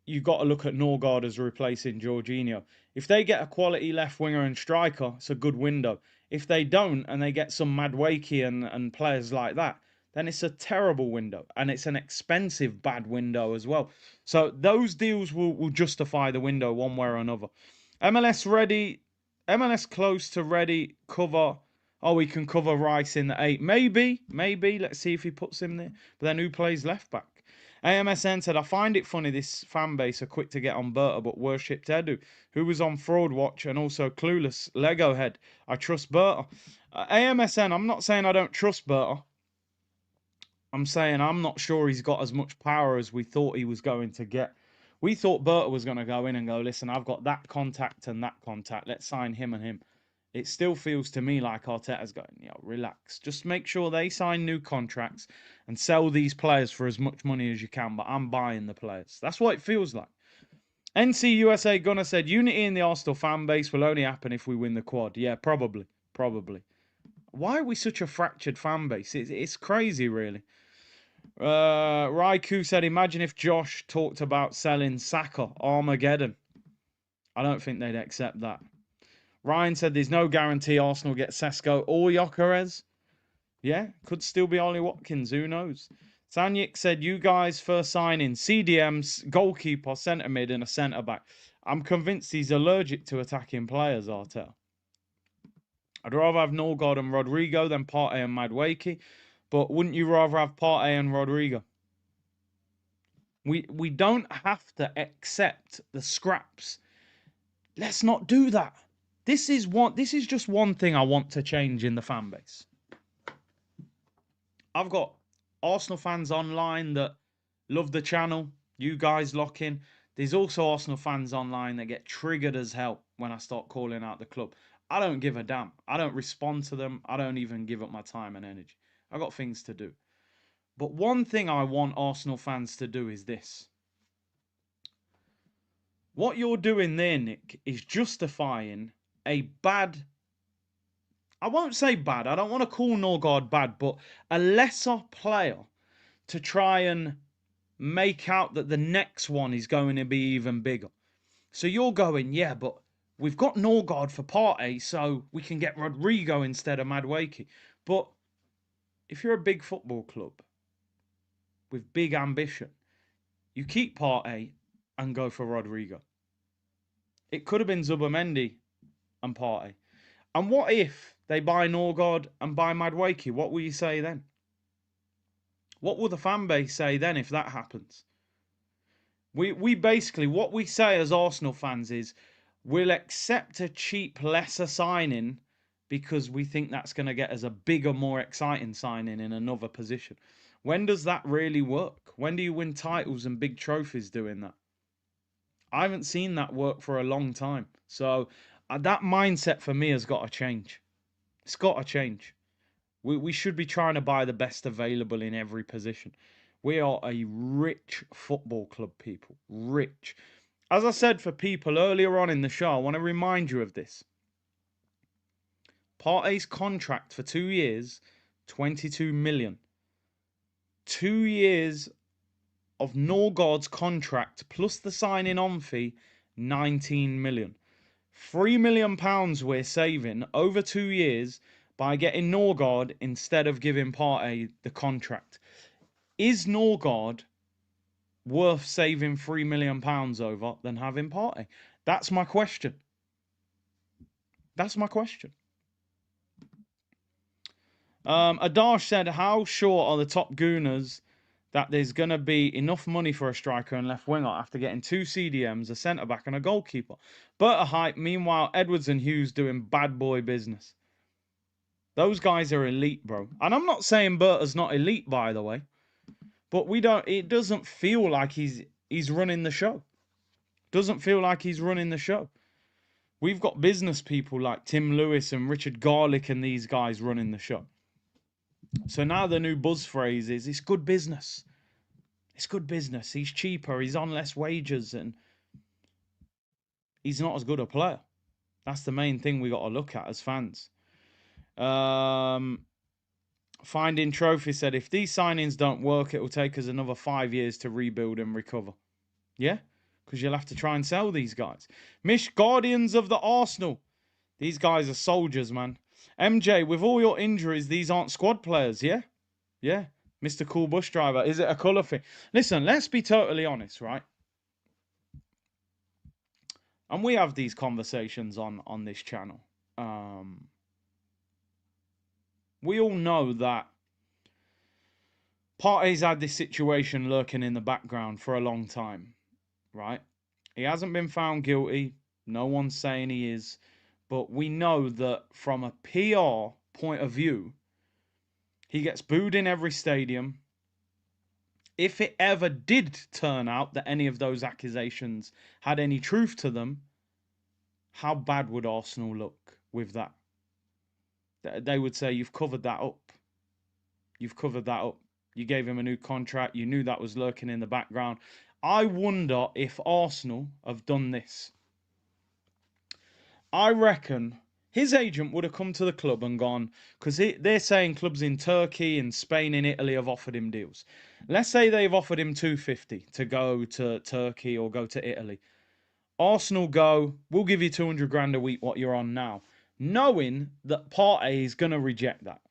You've got to look at Norgaard as replacing Jorginho. If they get a quality left winger and striker, it's a good window. If they don't, and they get some Madueke and players like that, then it's a terrible window. And it's an expensive bad window as well. So those deals will justify the window one way or another. MLS ready. MLS close to ready. Cover. Oh, we can cover Rice in the 8. Maybe. Let's see if he puts him there. But then who plays left back? AMSN said, I find it funny this fan base are quick to get on Berta but worshipped Edu, who was on Fraud Watch and also clueless. Lego head. I trust Berta. AMSN, I'm not saying I don't trust Berta. I'm saying I'm not sure he's got as much power as we thought he was going to get. We thought Berta was going to go in and go, listen, I've got that contact and that contact. Let's sign him and him. It still feels to me like Arteta's going, relax. Just make sure they sign new contracts and sell these players for as much money as you can. But I'm buying the players. That's what it feels like. NC USA Gunner said, unity in the Arsenal fan base will only happen if we win the quad. Yeah, probably. Why are we such a fractured fan base? It's crazy, really. Raiku said, imagine if Josh talked about selling Saka, Armageddon. I don't think they'd accept that. Ryan said there's no guarantee Arsenal get Sesko or Gyökeres. Yeah, could still be Ollie Watkins. Who knows? Sanyik said, you guys first signing CDMs, goalkeeper, centre mid and a centre back. I'm convinced he's allergic to attacking players, Arteta. I'd rather have Norgaard and Rodrygo than Partey and Madueke. But wouldn't you rather have Partey and Rodrygo? We don't have to accept the scraps. Let's not do that. This is just one thing I want to change in the fan base. I've got Arsenal fans online that love the channel. You guys lock in. There's also Arsenal fans online that get triggered as hell when I start calling out the club. I don't give a damn. I don't respond to them. I don't even give up my time and energy. I've got things to do. But one thing I want Arsenal fans to do is this. What you're doing there, Nick, is justifying a bad... I won't say bad. I don't want to call Norgaard bad, but a lesser player to try and make out that the next one is going to be even bigger. So you're going, yeah, but we've got Norgaard for Partey, so we can get Rodrygo instead of Madueke. But if you're a big football club with big ambition, you keep Partey and go for Rodrygo. It could have been Zubimendi and Partey. And what if they buy Norgaard and buy Madueke? What will you say then? What will the fan base say then if that happens? We basically, what we say as Arsenal fans is, we'll accept a cheap, lesser signing because we think that's going to get us a bigger, more exciting signing in another position. When does that really work? When do you win titles and big trophies doing that? I haven't seen that work for a long time. So that mindset for me has got to change. It's got to change. We should be trying to buy the best available in every position. We are a rich football club, people. Rich. As I said for people earlier on in the show, I want to remind you of this. Partey's contract for 2 years, 22 million. 2 years of Norgaard's contract plus the signing on fee, 19 million. £3 million we're saving over 2 years by getting Norgaard instead of giving Partey the contract. Is Norgaard worth saving £3 million over than having Partey? That's my question. That's my question. Adash said, how sure are the top gooners that there's going to be enough money for a striker and left winger after getting 2 CDMs, a centre-back and a goalkeeper? Berta hype, meanwhile, Edwards and Hughes doing bad boy business. Those guys are elite, bro. And I'm not saying Berta's not elite, by the way. But it doesn't feel like he's running the show. Doesn't feel like he's running the show. We've got business people like Tim Lewis and Richard Garlick and these guys running the show. So now the new buzz phrase is, it's good business. It's good business. He's cheaper. He's on less wages. And he's not as good a player. That's the main thing we got to look at as fans. Finding Trophy said, if these signings don't work, it will take us another 5 years to rebuild and recover. Yeah? Because you'll have to try and sell these guys. Mish, Guardians of the Arsenal. These guys are soldiers, man. MJ, with all your injuries, these aren't squad players, yeah? Yeah. Mr. Cool Bush Driver, is it a colour thing? Listen, let's be totally honest, right? And we have these conversations on this channel. We all know that Partey's had this situation lurking in the background for a long time, right? He hasn't been found guilty. No one's saying he is. But we know that from a PR point of view, he gets booed in every stadium. If it ever did turn out that any of those accusations had any truth to them, how bad would Arsenal look with that? They would say, you've covered that up. You've covered that up. You gave him a new contract. You knew that was lurking in the background. I wonder if Arsenal have done this. I reckon his agent would have come to the club and gone, because they're saying clubs in Turkey and Spain and Italy have offered him deals. Let's say they've offered him 250 to go to Turkey or go to Italy. Arsenal go, we'll give you 200 grand a week what you're on now, knowing that Partey is going to reject that.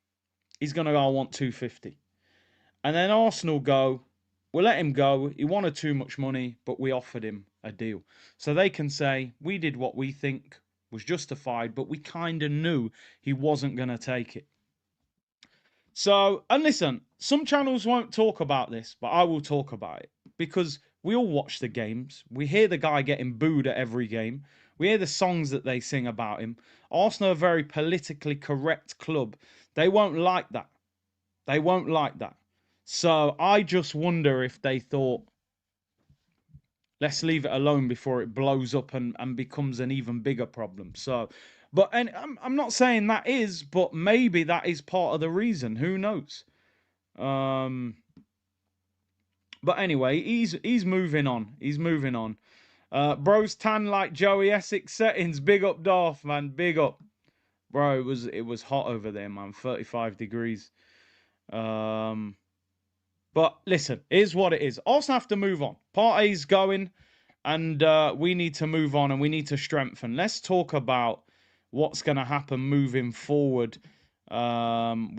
He's going to go, I want 250. And then Arsenal go, we'll let him go. He wanted too much money, but we offered him a deal. So they can say, we did what we think was justified, but we kind of knew he wasn't going to take it. So, and listen, some channels won't talk about this, but I will talk about it. Because we all watch the games. We hear the guy getting booed at every game. We hear the songs that they sing about him. Arsenal are a very politically correct club. They won't like that. They won't like that. So I just wonder if they thought, let's leave it alone before it blows up and becomes an even bigger problem. So, but and I'm not saying that is, but maybe that is part of the reason. Who knows? But anyway, he's moving on. He's moving on. Bro's tan like Joey Essex settings. Big up Darth, man. Big up. Bro, it was hot over there, man. 35 degrees. But listen, here's what it is. Arsenal have to move on. Partey's going, and we need to move on, and we need to strengthen. Let's talk about what's going to happen moving forward. We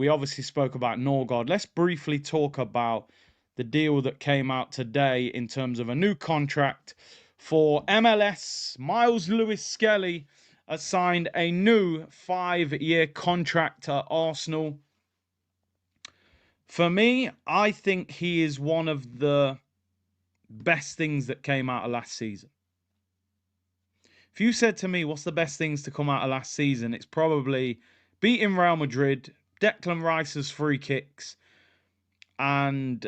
obviously spoke about Norgaard. Let's briefly talk about the deal that came out today in terms of a new contract for MLS. Myles Lewis-Skelly has signed a new 5-year contract at Arsenal. For me, I think he is one of the best things that came out of last season. If you said to me, what's the best things to come out of last season? It's probably beating Real Madrid, Declan Rice's free kicks, and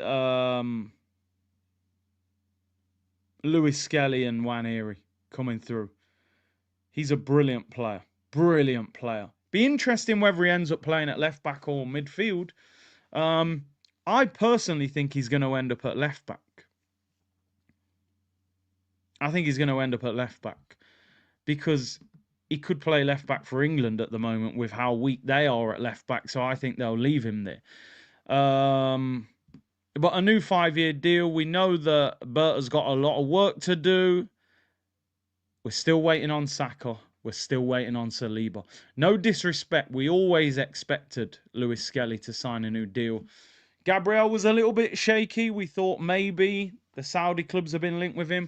Lewis-Skelly and Nwaneri coming through. He's a brilliant player. Brilliant player. Be interesting whether he ends up playing at left back or midfield. I personally think he's going to end up at left back. I think he's going to end up at left back because he could play left back for England at the moment with how weak they are at left back. So I think they'll leave him there. But a new 5-year deal. We know that Berta's got a lot of work to do. We're still waiting on Saka. We're still waiting on Saliba. No disrespect. We always expected Lewis-Skelly to sign a new deal. Gabriel was a little bit shaky. We thought maybe the Saudi clubs have been linked with him.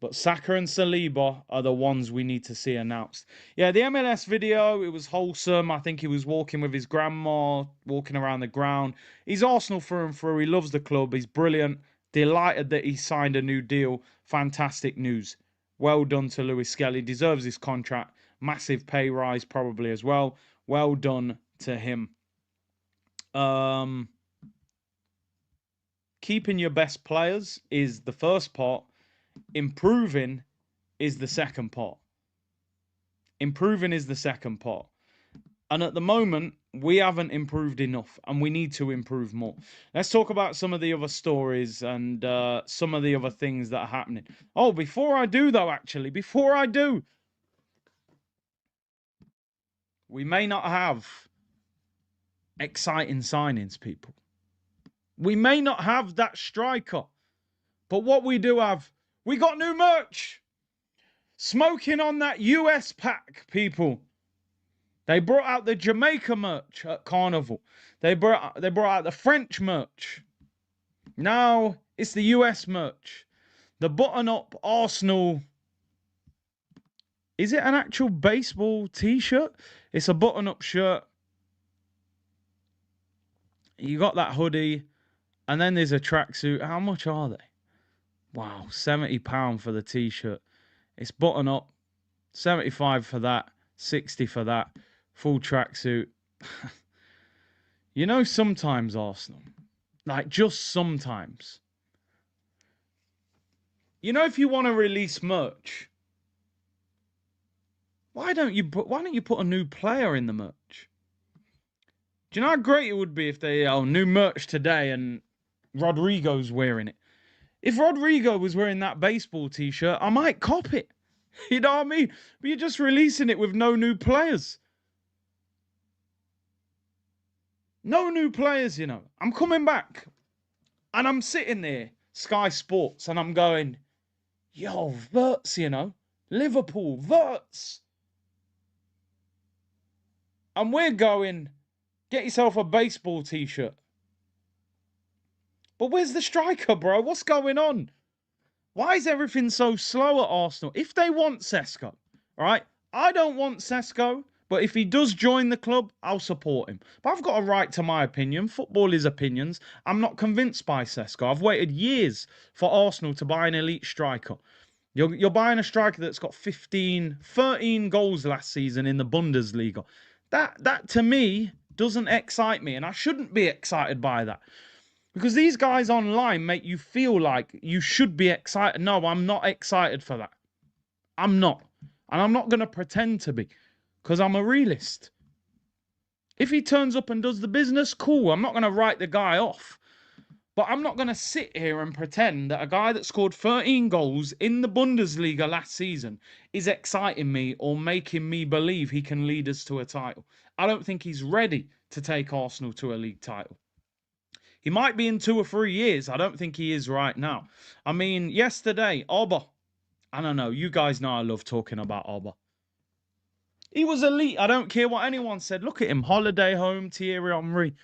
But Saka and Saliba are the ones we need to see announced. Yeah, the MLS video, it was wholesome. I think he was walking with his grandma, walking around the ground. He's Arsenal through and through. He loves the club. He's brilliant. Delighted that he signed a new deal. Fantastic news. Well done to Lewis-Skelly. Deserves his contract. Massive pay rise probably as well. Well done to him. Keeping your best players is the first part. Improving is the second part. Improving is the second part. And at the moment, we haven't improved enough and we need to improve more. Let's talk about some of the other stories and some of the other things that are happening. Oh, before I do though, actually, before I do, we may not have exciting signings, people. We may not have that striker. But what we do have, we got new merch. Smoking on that US pack, people. They brought out the Jamaica merch at Carnival. They brought out the French merch. Now it's the US merch. The button-up Arsenal. Is it an actual baseball t-shirt? It's a button-up shirt. You got that hoodie. And then there's a tracksuit. How much are they? Wow, £70 for the t-shirt. It's button-up. 75 for that. 60 for that. Full tracksuit. You know, sometimes Arsenal, like just sometimes, you know, if you want to release merch, why don't you put a new player in the merch? Do you know how great it would be if they new merch today and Rodrygo's wearing it? If Rodrygo was wearing that baseball t-shirt, I might cop it. You know what I mean? But you're just releasing it with no new players. No new players, you know. I'm coming back. And I'm sitting there, Sky Sports, and I'm going, yo, Verts, you know. Liverpool, Verts. And we're going, get yourself a baseball t-shirt. But where's the striker, bro? What's going on? Why is everything so slow at Arsenal? If they want Sesko, all right? I don't want Sesko, but if he does join the club, I'll support him. But I've got a right to my opinion. Football is opinions. I'm not convinced by Sesko. I've waited years for Arsenal to buy an elite striker. You're buying a striker that's got 13 goals last season in the Bundesliga. That to me doesn't excite me, and I shouldn't be excited by that. Because these guys online make you feel like you should be excited. No, I'm not excited for that. I'm not. And I'm not going to pretend to be. Because I'm a realist. If he turns up and does the business, cool. I'm not going to write the guy off. But I'm not going to sit here and pretend that a guy that scored 13 goals in the Bundesliga last season is exciting me or making me believe he can lead us to a title. I don't think he's ready to take Arsenal to a league title. He might be in 2 or 3 years. I don't think he is right now. I mean, yesterday, Oba. I don't know. You guys know I love talking about Oba. He was elite. I don't care what anyone said. Look at him. Holiday home, Thierry Henry.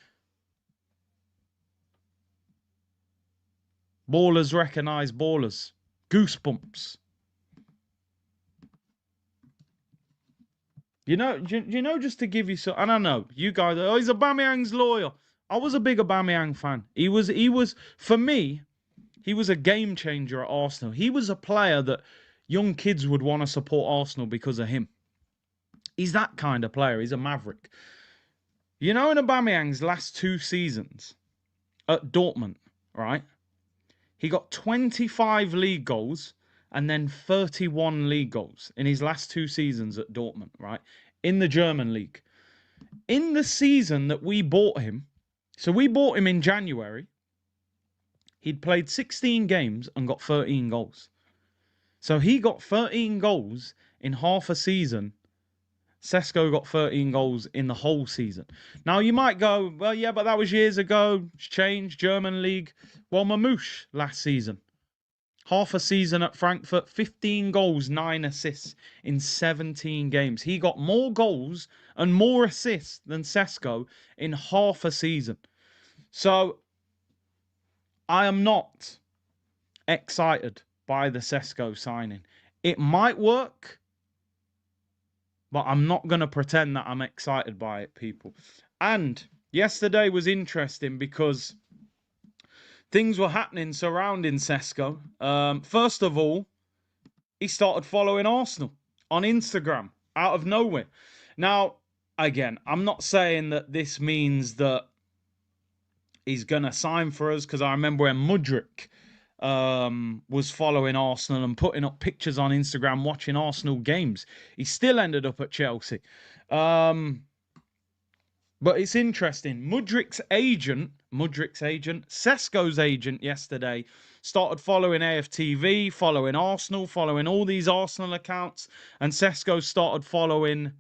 Ballers recognize ballers. Goosebumps. You know, just to give you some, and I know you guys. Oh, he's Aubameyang's lawyer. I was a big Aubameyang fan. He was for me. He was a game changer at Arsenal. He was a player that young kids would want to support Arsenal because of him. He's that kind of player. He's a maverick. You know, in Aubameyang's last 2 seasons at Dortmund, right? He got 25 league goals and then 31 league goals in his last 2 seasons at Dortmund, right? In the German league. In the season that we bought him, so we bought him in January, he'd played 16 games and got 13 goals. So he got 13 goals in half a season. Sesko got 13 goals in the whole season. Now, you might go, well, yeah, but that was years ago. It's changed, German league. Well, Mamouche last season. Half a season at Frankfurt, 15 goals, 9 assists in 17 games. He got more goals and more assists than Sesko in half a season. So, I am not excited by the Sesko signing. It might work, but I'm not going to pretend that I'm excited by it, people. And yesterday was interesting because things were happening surrounding Sesko. First of all, he started following Arsenal on Instagram out of nowhere. Now, again, I'm not saying that this means that he's going to sign for us, because I remember when Mudryk was following Arsenal and putting up pictures on Instagram watching Arsenal games. He still ended up at Chelsea. But it's interesting. Mudryk's agent, Sesko's agent yesterday started following AFTV, following Arsenal, following all these Arsenal accounts, and Sesko started following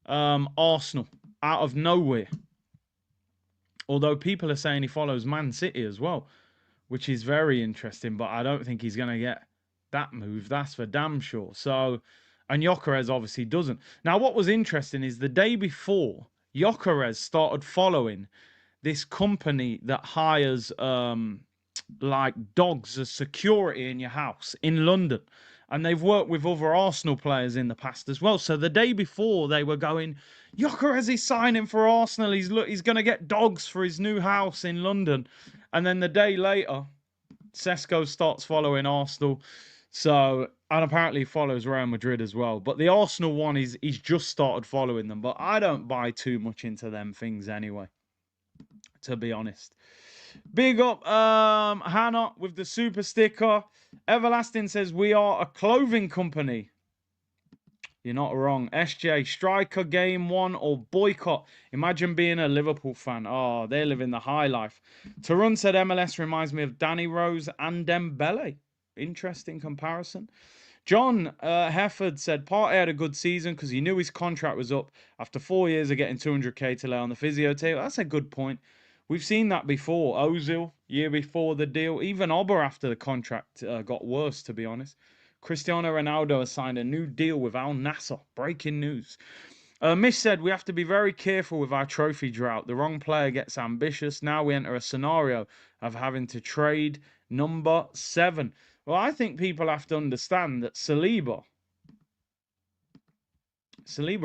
Arsenal out of nowhere. Although people are saying he follows Man City as well, which is very interesting, but I don't think he's going to get that move. That's for damn sure. So, and Gyökeres obviously doesn't. Now, what was interesting is the day before, Gyökeres started following this company that hires like dogs as security in your house in London. And they've worked with other Arsenal players in the past as well. So the day before, they were going, Gyökeres is signing for Arsenal. He's going to get dogs for his new house in London. And then the day later, Sesko starts following Arsenal. So, and apparently he follows Real Madrid as well. But the Arsenal one, he's just started following them. But I don't buy too much into them things anyway, to be honest. Big up Hannah with the super sticker. Everlasting says, we are a clothing company. You're not wrong. SJ, striker game 1 or boycott. Imagine being a Liverpool fan. Oh, they're living the high life. Tarun said MLS reminds me of Danny Rose and Dembele. Interesting comparison. John Hefford said, Partey had a good season because he knew his contract was up after 4 years of getting 200k to lay on the physio table. That's a good point. We've seen that before. Ozil, year before the deal. Even Ober after the contract got worse, to be honest. Cristiano Ronaldo has signed a new deal with Al Nassr. Breaking news. Mish said, we have to be very careful with our trophy drought. The wrong player gets ambitious. Now we enter a scenario of having to trade number 7. Well, I think people have to understand that Saliba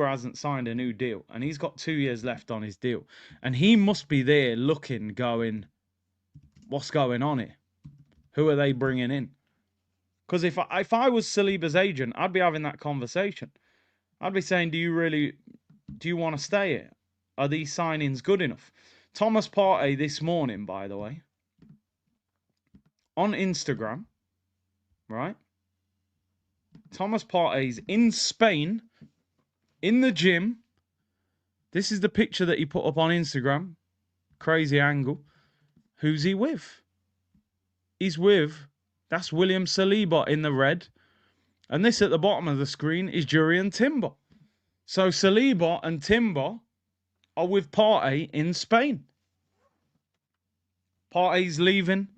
hasn't signed a new deal, and he's got 2 years left on his deal. And he must be there looking, going, what's going on here? Who are they bringing in? Because if I was Saliba's agent, I'd be having that conversation. I'd be saying, do you want to stay here? Are these signings good enough? Thomas Partey this morning, by the way, on Instagram, right? Thomas Partey's in Spain, in the gym. This is the picture that he put up on Instagram. Crazy angle. Who's he with? is with, that's William Saliba in the red. And this at the bottom of the screen is Jurriën Timber. So Saliba and Timber are with Partey in Spain. Partey's leaving.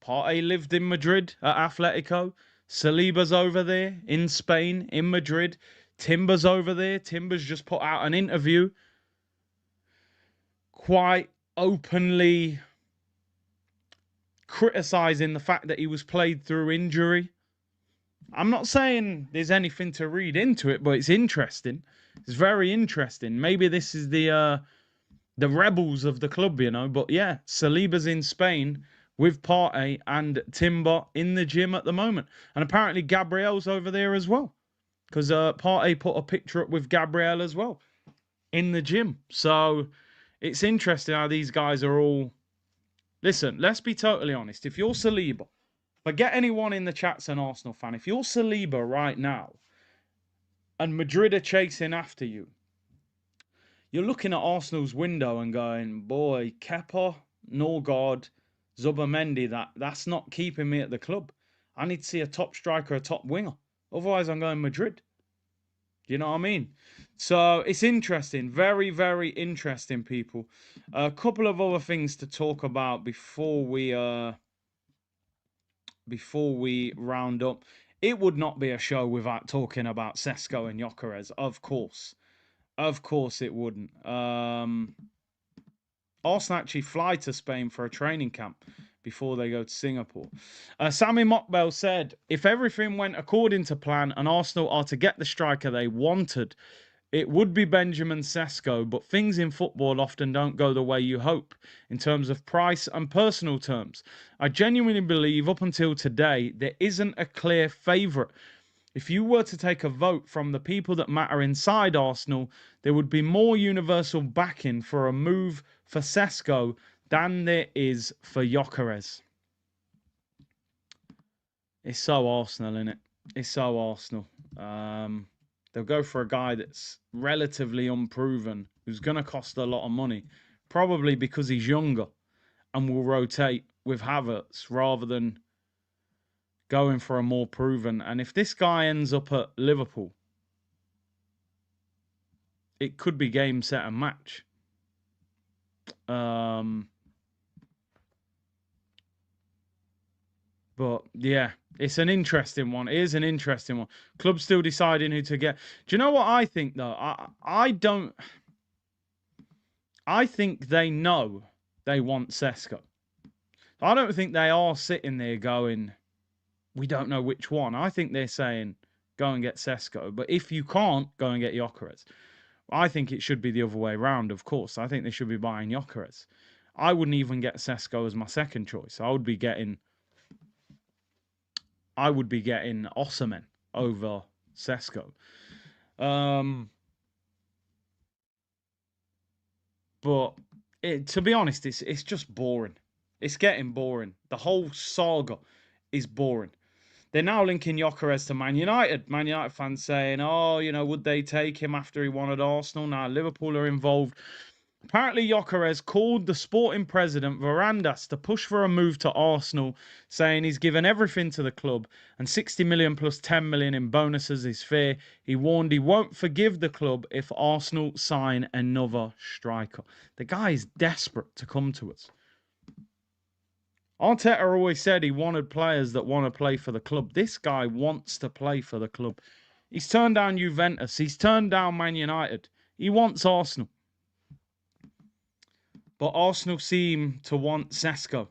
Partey lived in Madrid at Atletico. Saliba's over there in Spain, in Madrid. Timber's over there. Timber's just put out an interview quite openly criticising the fact that he was played through injury. I'm not saying there's anything to read into it, but it's interesting. It's very interesting. Maybe this is the rebels of the club, you know. But yeah, Saliba's in Spain with Partey and Timber in the gym at the moment. And apparently Gabriel's over there as well. Because Partey put a picture up with Gabriel as well in the gym. So it's interesting how these guys are all... Listen, let's be totally honest. If you're Saliba, forget anyone in the chat's an Arsenal fan. If you're Saliba right now and Madrid are chasing after you, you're looking at Arsenal's window and going, boy, Kepa, Norgaard, Zubimendi, that's not keeping me at the club. I need to see a top striker, a top winger. Otherwise, I'm going Madrid. You know what I mean? So it's interesting. Very, very interesting, people. A couple of other things to talk about before we round up. It would not be a show without talking about Sesko and Gyökeres, of course. Of course it wouldn't. Arsenal actually fly to Spain for a training camp before they go to Singapore. Sammy Mockbell said, if everything went according to plan and Arsenal are to get the striker they wanted, it would be Benjamin Sesko, but things in football often don't go the way you hope in terms of price and personal terms. I genuinely believe up until today, there isn't a clear favourite. If you were to take a vote from the people that matter inside Arsenal, there would be more universal backing for a move for Sesko than there is for Gyökeres. It's so Arsenal, isn't it? It's so Arsenal. They'll go for a guy that's relatively unproven, who's going to cost a lot of money, probably because he's younger and will rotate with Havertz rather than going for a more proven. And if this guy ends up at Liverpool, it could be game, set, and match. But yeah, it's an interesting one. It is an interesting one. Club's still deciding who to get. Do you know what I think, though? I don't... I think they know they want Sesko. I don't think they are sitting there going, we don't know which one. I think they're saying, go and get Sesko. But if you can't, go and get Gyökeres. I think it should be the other way around, of course. I think they should be buying Gyökeres. I wouldn't even get Sesko as my second choice. I would be getting Osimhen over Sesko. But to be honest, it's just boring. It's getting boring. The whole saga is boring. They're now linking Gyökeres to Man United. Man United fans saying, oh, you know, would they take him after he won at Arsenal? Now Liverpool are involved. Apparently, Gyökeres called the sporting president, Varandas, to push for a move to Arsenal, saying he's given everything to the club and 60 million plus 10 million in bonuses is fair. He warned he won't forgive the club if Arsenal sign another striker. The guy is desperate to come to us. Arteta always said he wanted players that want to play for the club. This guy wants to play for the club. He's turned down Juventus. He's turned down Man United. He wants Arsenal. But Arsenal seem to want Sesko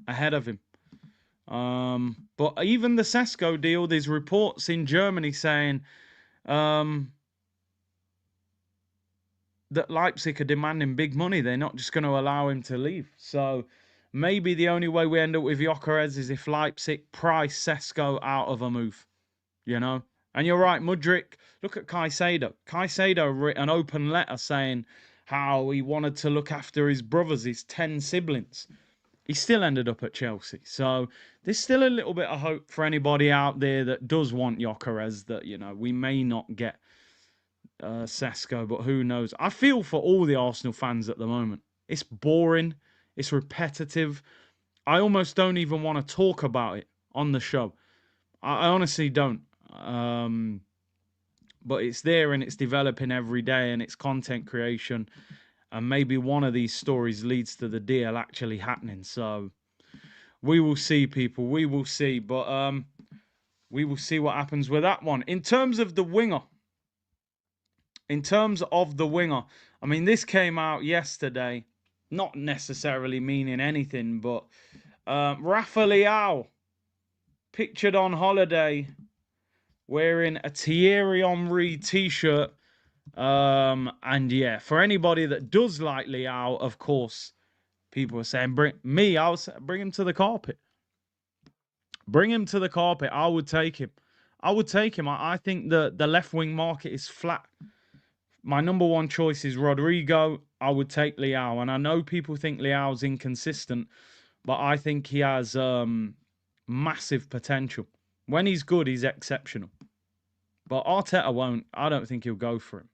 ahead of him. But even the Sesko deal, there's reports in Germany saying that Leipzig are demanding big money. They're not just going to allow him to leave. So maybe the only way we end up with Gyökeres is if Leipzig price Sesko out of a move. You know? And you're right, Mudryk. Look at Caicedo. Caicedo wrote an open letter saying how he wanted to look after his brothers, his 10 siblings. He still ended up at Chelsea. So there's still a little bit of hope for anybody out there that does want Gyökeres, that, you know, we may not get Sesko, but who knows. I feel for all the Arsenal fans at the moment. It's boring. It's repetitive. I almost don't even want to talk about it on the show. I honestly don't. But it's there and it's developing every day and it's content creation. And maybe one of these stories leads to the deal actually happening. So we will see, people. We will see. But we will see what happens with that one. In terms of the winger, I mean, this came out yesterday, not necessarily meaning anything, but Rafa Leao pictured on holiday wearing a Thierry Henry t-shirt. And yeah, for anybody that does like Leao, of course, people are saying, bring him to the carpet. Bring him to the carpet. I would take him. I think the left wing market is flat. My number one choice is Rodrygo. I would take Leao. And I know people think Leao's inconsistent, but I think he has massive potential. When he's good, he's exceptional. But Arteta won't. I don't think he'll go for him.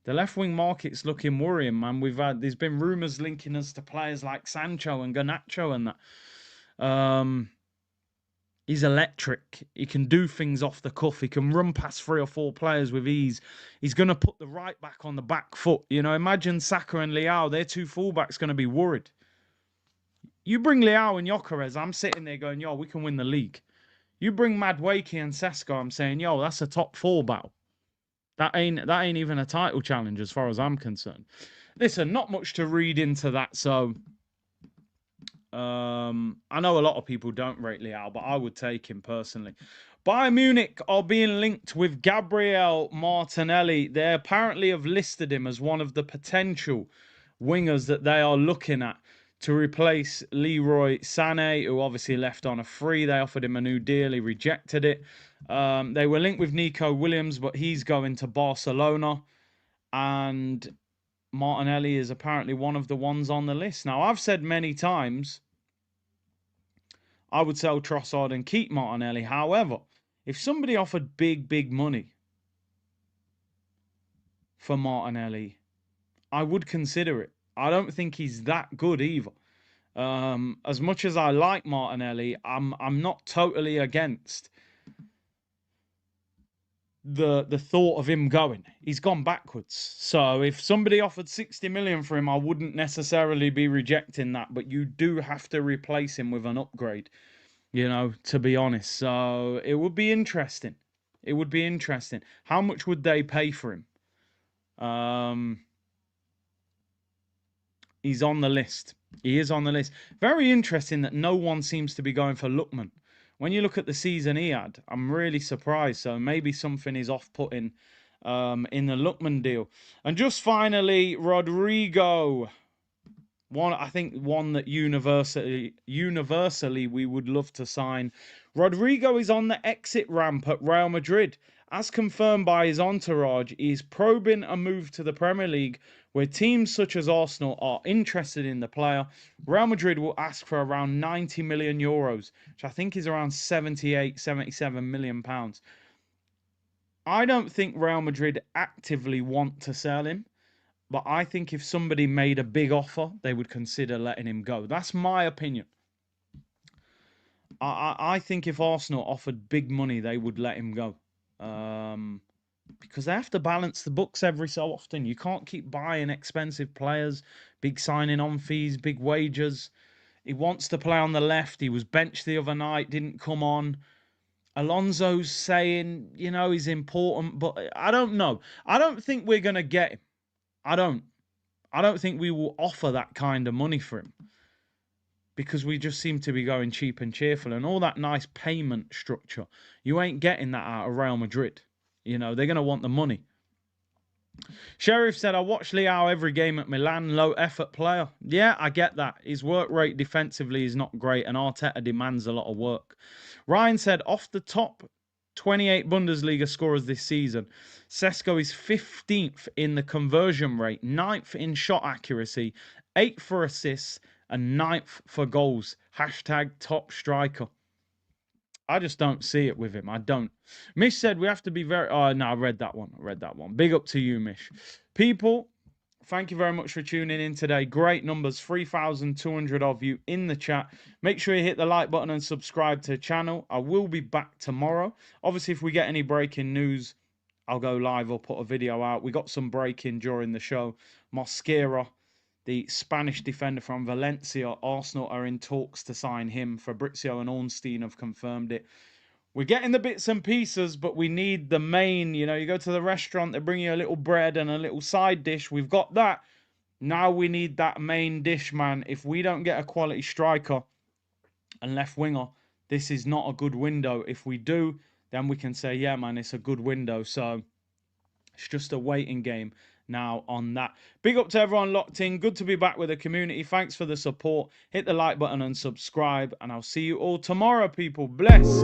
The left wing market's looking worrying, man. There's been rumours linking us to players like Sancho and Garnacho and that. He's electric. He can do things off the cuff. He can run past 3 or 4 players with ease. He's going to put the right back on the back foot. You know, imagine Saka and Leao. Their 2 fullbacks going to be worried. You bring Leao and Gyökeres, I'm sitting there going, yo, we can win the league. You bring Madueke and Sesko, I'm saying, yo, that's a top 4 battle. That ain't even a title challenge as far as I'm concerned. Listen, not much to read into that, so I know a lot of people don't rate Leao, but I would take him personally. Bayern Munich are being linked with Gabriel Martinelli. They apparently have listed him as one of the potential wingers that they are looking at to replace Leroy Sané, who obviously left on a free. They offered him a new deal. He rejected it. They were linked with Nico Williams, but he's going to Barcelona. And Martinelli is apparently one of the ones on the list. Now, I've said many times I would sell Trossard and keep Martinelli. However, if somebody offered big money for Martinelli, I would consider it. I don't think he's that good either. As much as I like Martinelli, I'm not totally against the thought of him going. He's gone backwards. So if somebody offered 60 million for him, I wouldn't necessarily be rejecting that. But you do have to replace him with an upgrade, you know, to be honest. So it would be interesting. It would be interesting. How much would they pay for him? He's on the list. He is on the list. Very interesting that no one seems to be going for Lookman. When you look at the season he had, I'm really surprised. So maybe something is off-putting in the Lookman deal. And just finally, Rodrygo. I think one that universally we would love to sign. Rodrygo is on the exit ramp at Real Madrid. As confirmed by his entourage, he is probing a move to the Premier League where teams such as Arsenal are interested in the player. Real Madrid will ask for around 90 million euros, which I think is around 78, 77 million pounds. I don't think Real Madrid actively want to sell him, but I think if somebody made a big offer, they would consider letting him go. That's my opinion. I think if Arsenal offered big money, they would let him go. Because they have to balance the books every so often. You can't keep buying expensive players, big signing on fees, big wages. He wants to play on the left. He was benched the other night, didn't come on. Alonso's saying, you know, he's important, but I don't know. I don't think we're going to get him. I don't think we will offer that kind of money for him. Because we just seem to be going cheap and cheerful. And all that nice payment structure, you ain't getting that out of Real Madrid. You know, they're going to want the money. Sheriff said, I watch Leao every game at Milan. Low effort player. Yeah, I get that. His work rate defensively is not great. And Arteta demands a lot of work. Ryan said, off the top 28 Bundesliga scorers this season, Sesko is 15th in the conversion rate, 9th in shot accuracy, 8th for assists, and 9th for goals. Hashtag top striker. I just don't see it with him. I don't. Mish said we have to be very... Oh, no, I read that one. Big up to you, Mish. People, thank you very much for tuning in today. Great numbers, 3,200 of you in the chat. Make sure you hit the like button and subscribe to the channel. I will be back tomorrow. Obviously, if we get any breaking news, I'll go live or put a video out. We got some breaking during the show. Mosquera, the Spanish defender from Valencia, Arsenal are in talks to sign him. Fabrizio and Ornstein have confirmed it. We're getting the bits and pieces, but we need the main. You know, you go to the restaurant, they bring you a little bread and a little side dish. We've got that. Now we need that main dish, man. If we don't get a quality striker and left winger, this is not a good window. If we do, then we can say, yeah, man, it's a good window. So it's just a waiting game now on that. Big up to everyone locked in. Good to be back with the community. Thanks for the support. Hit the like button and subscribe. And I'll see you all tomorrow, people. Bless.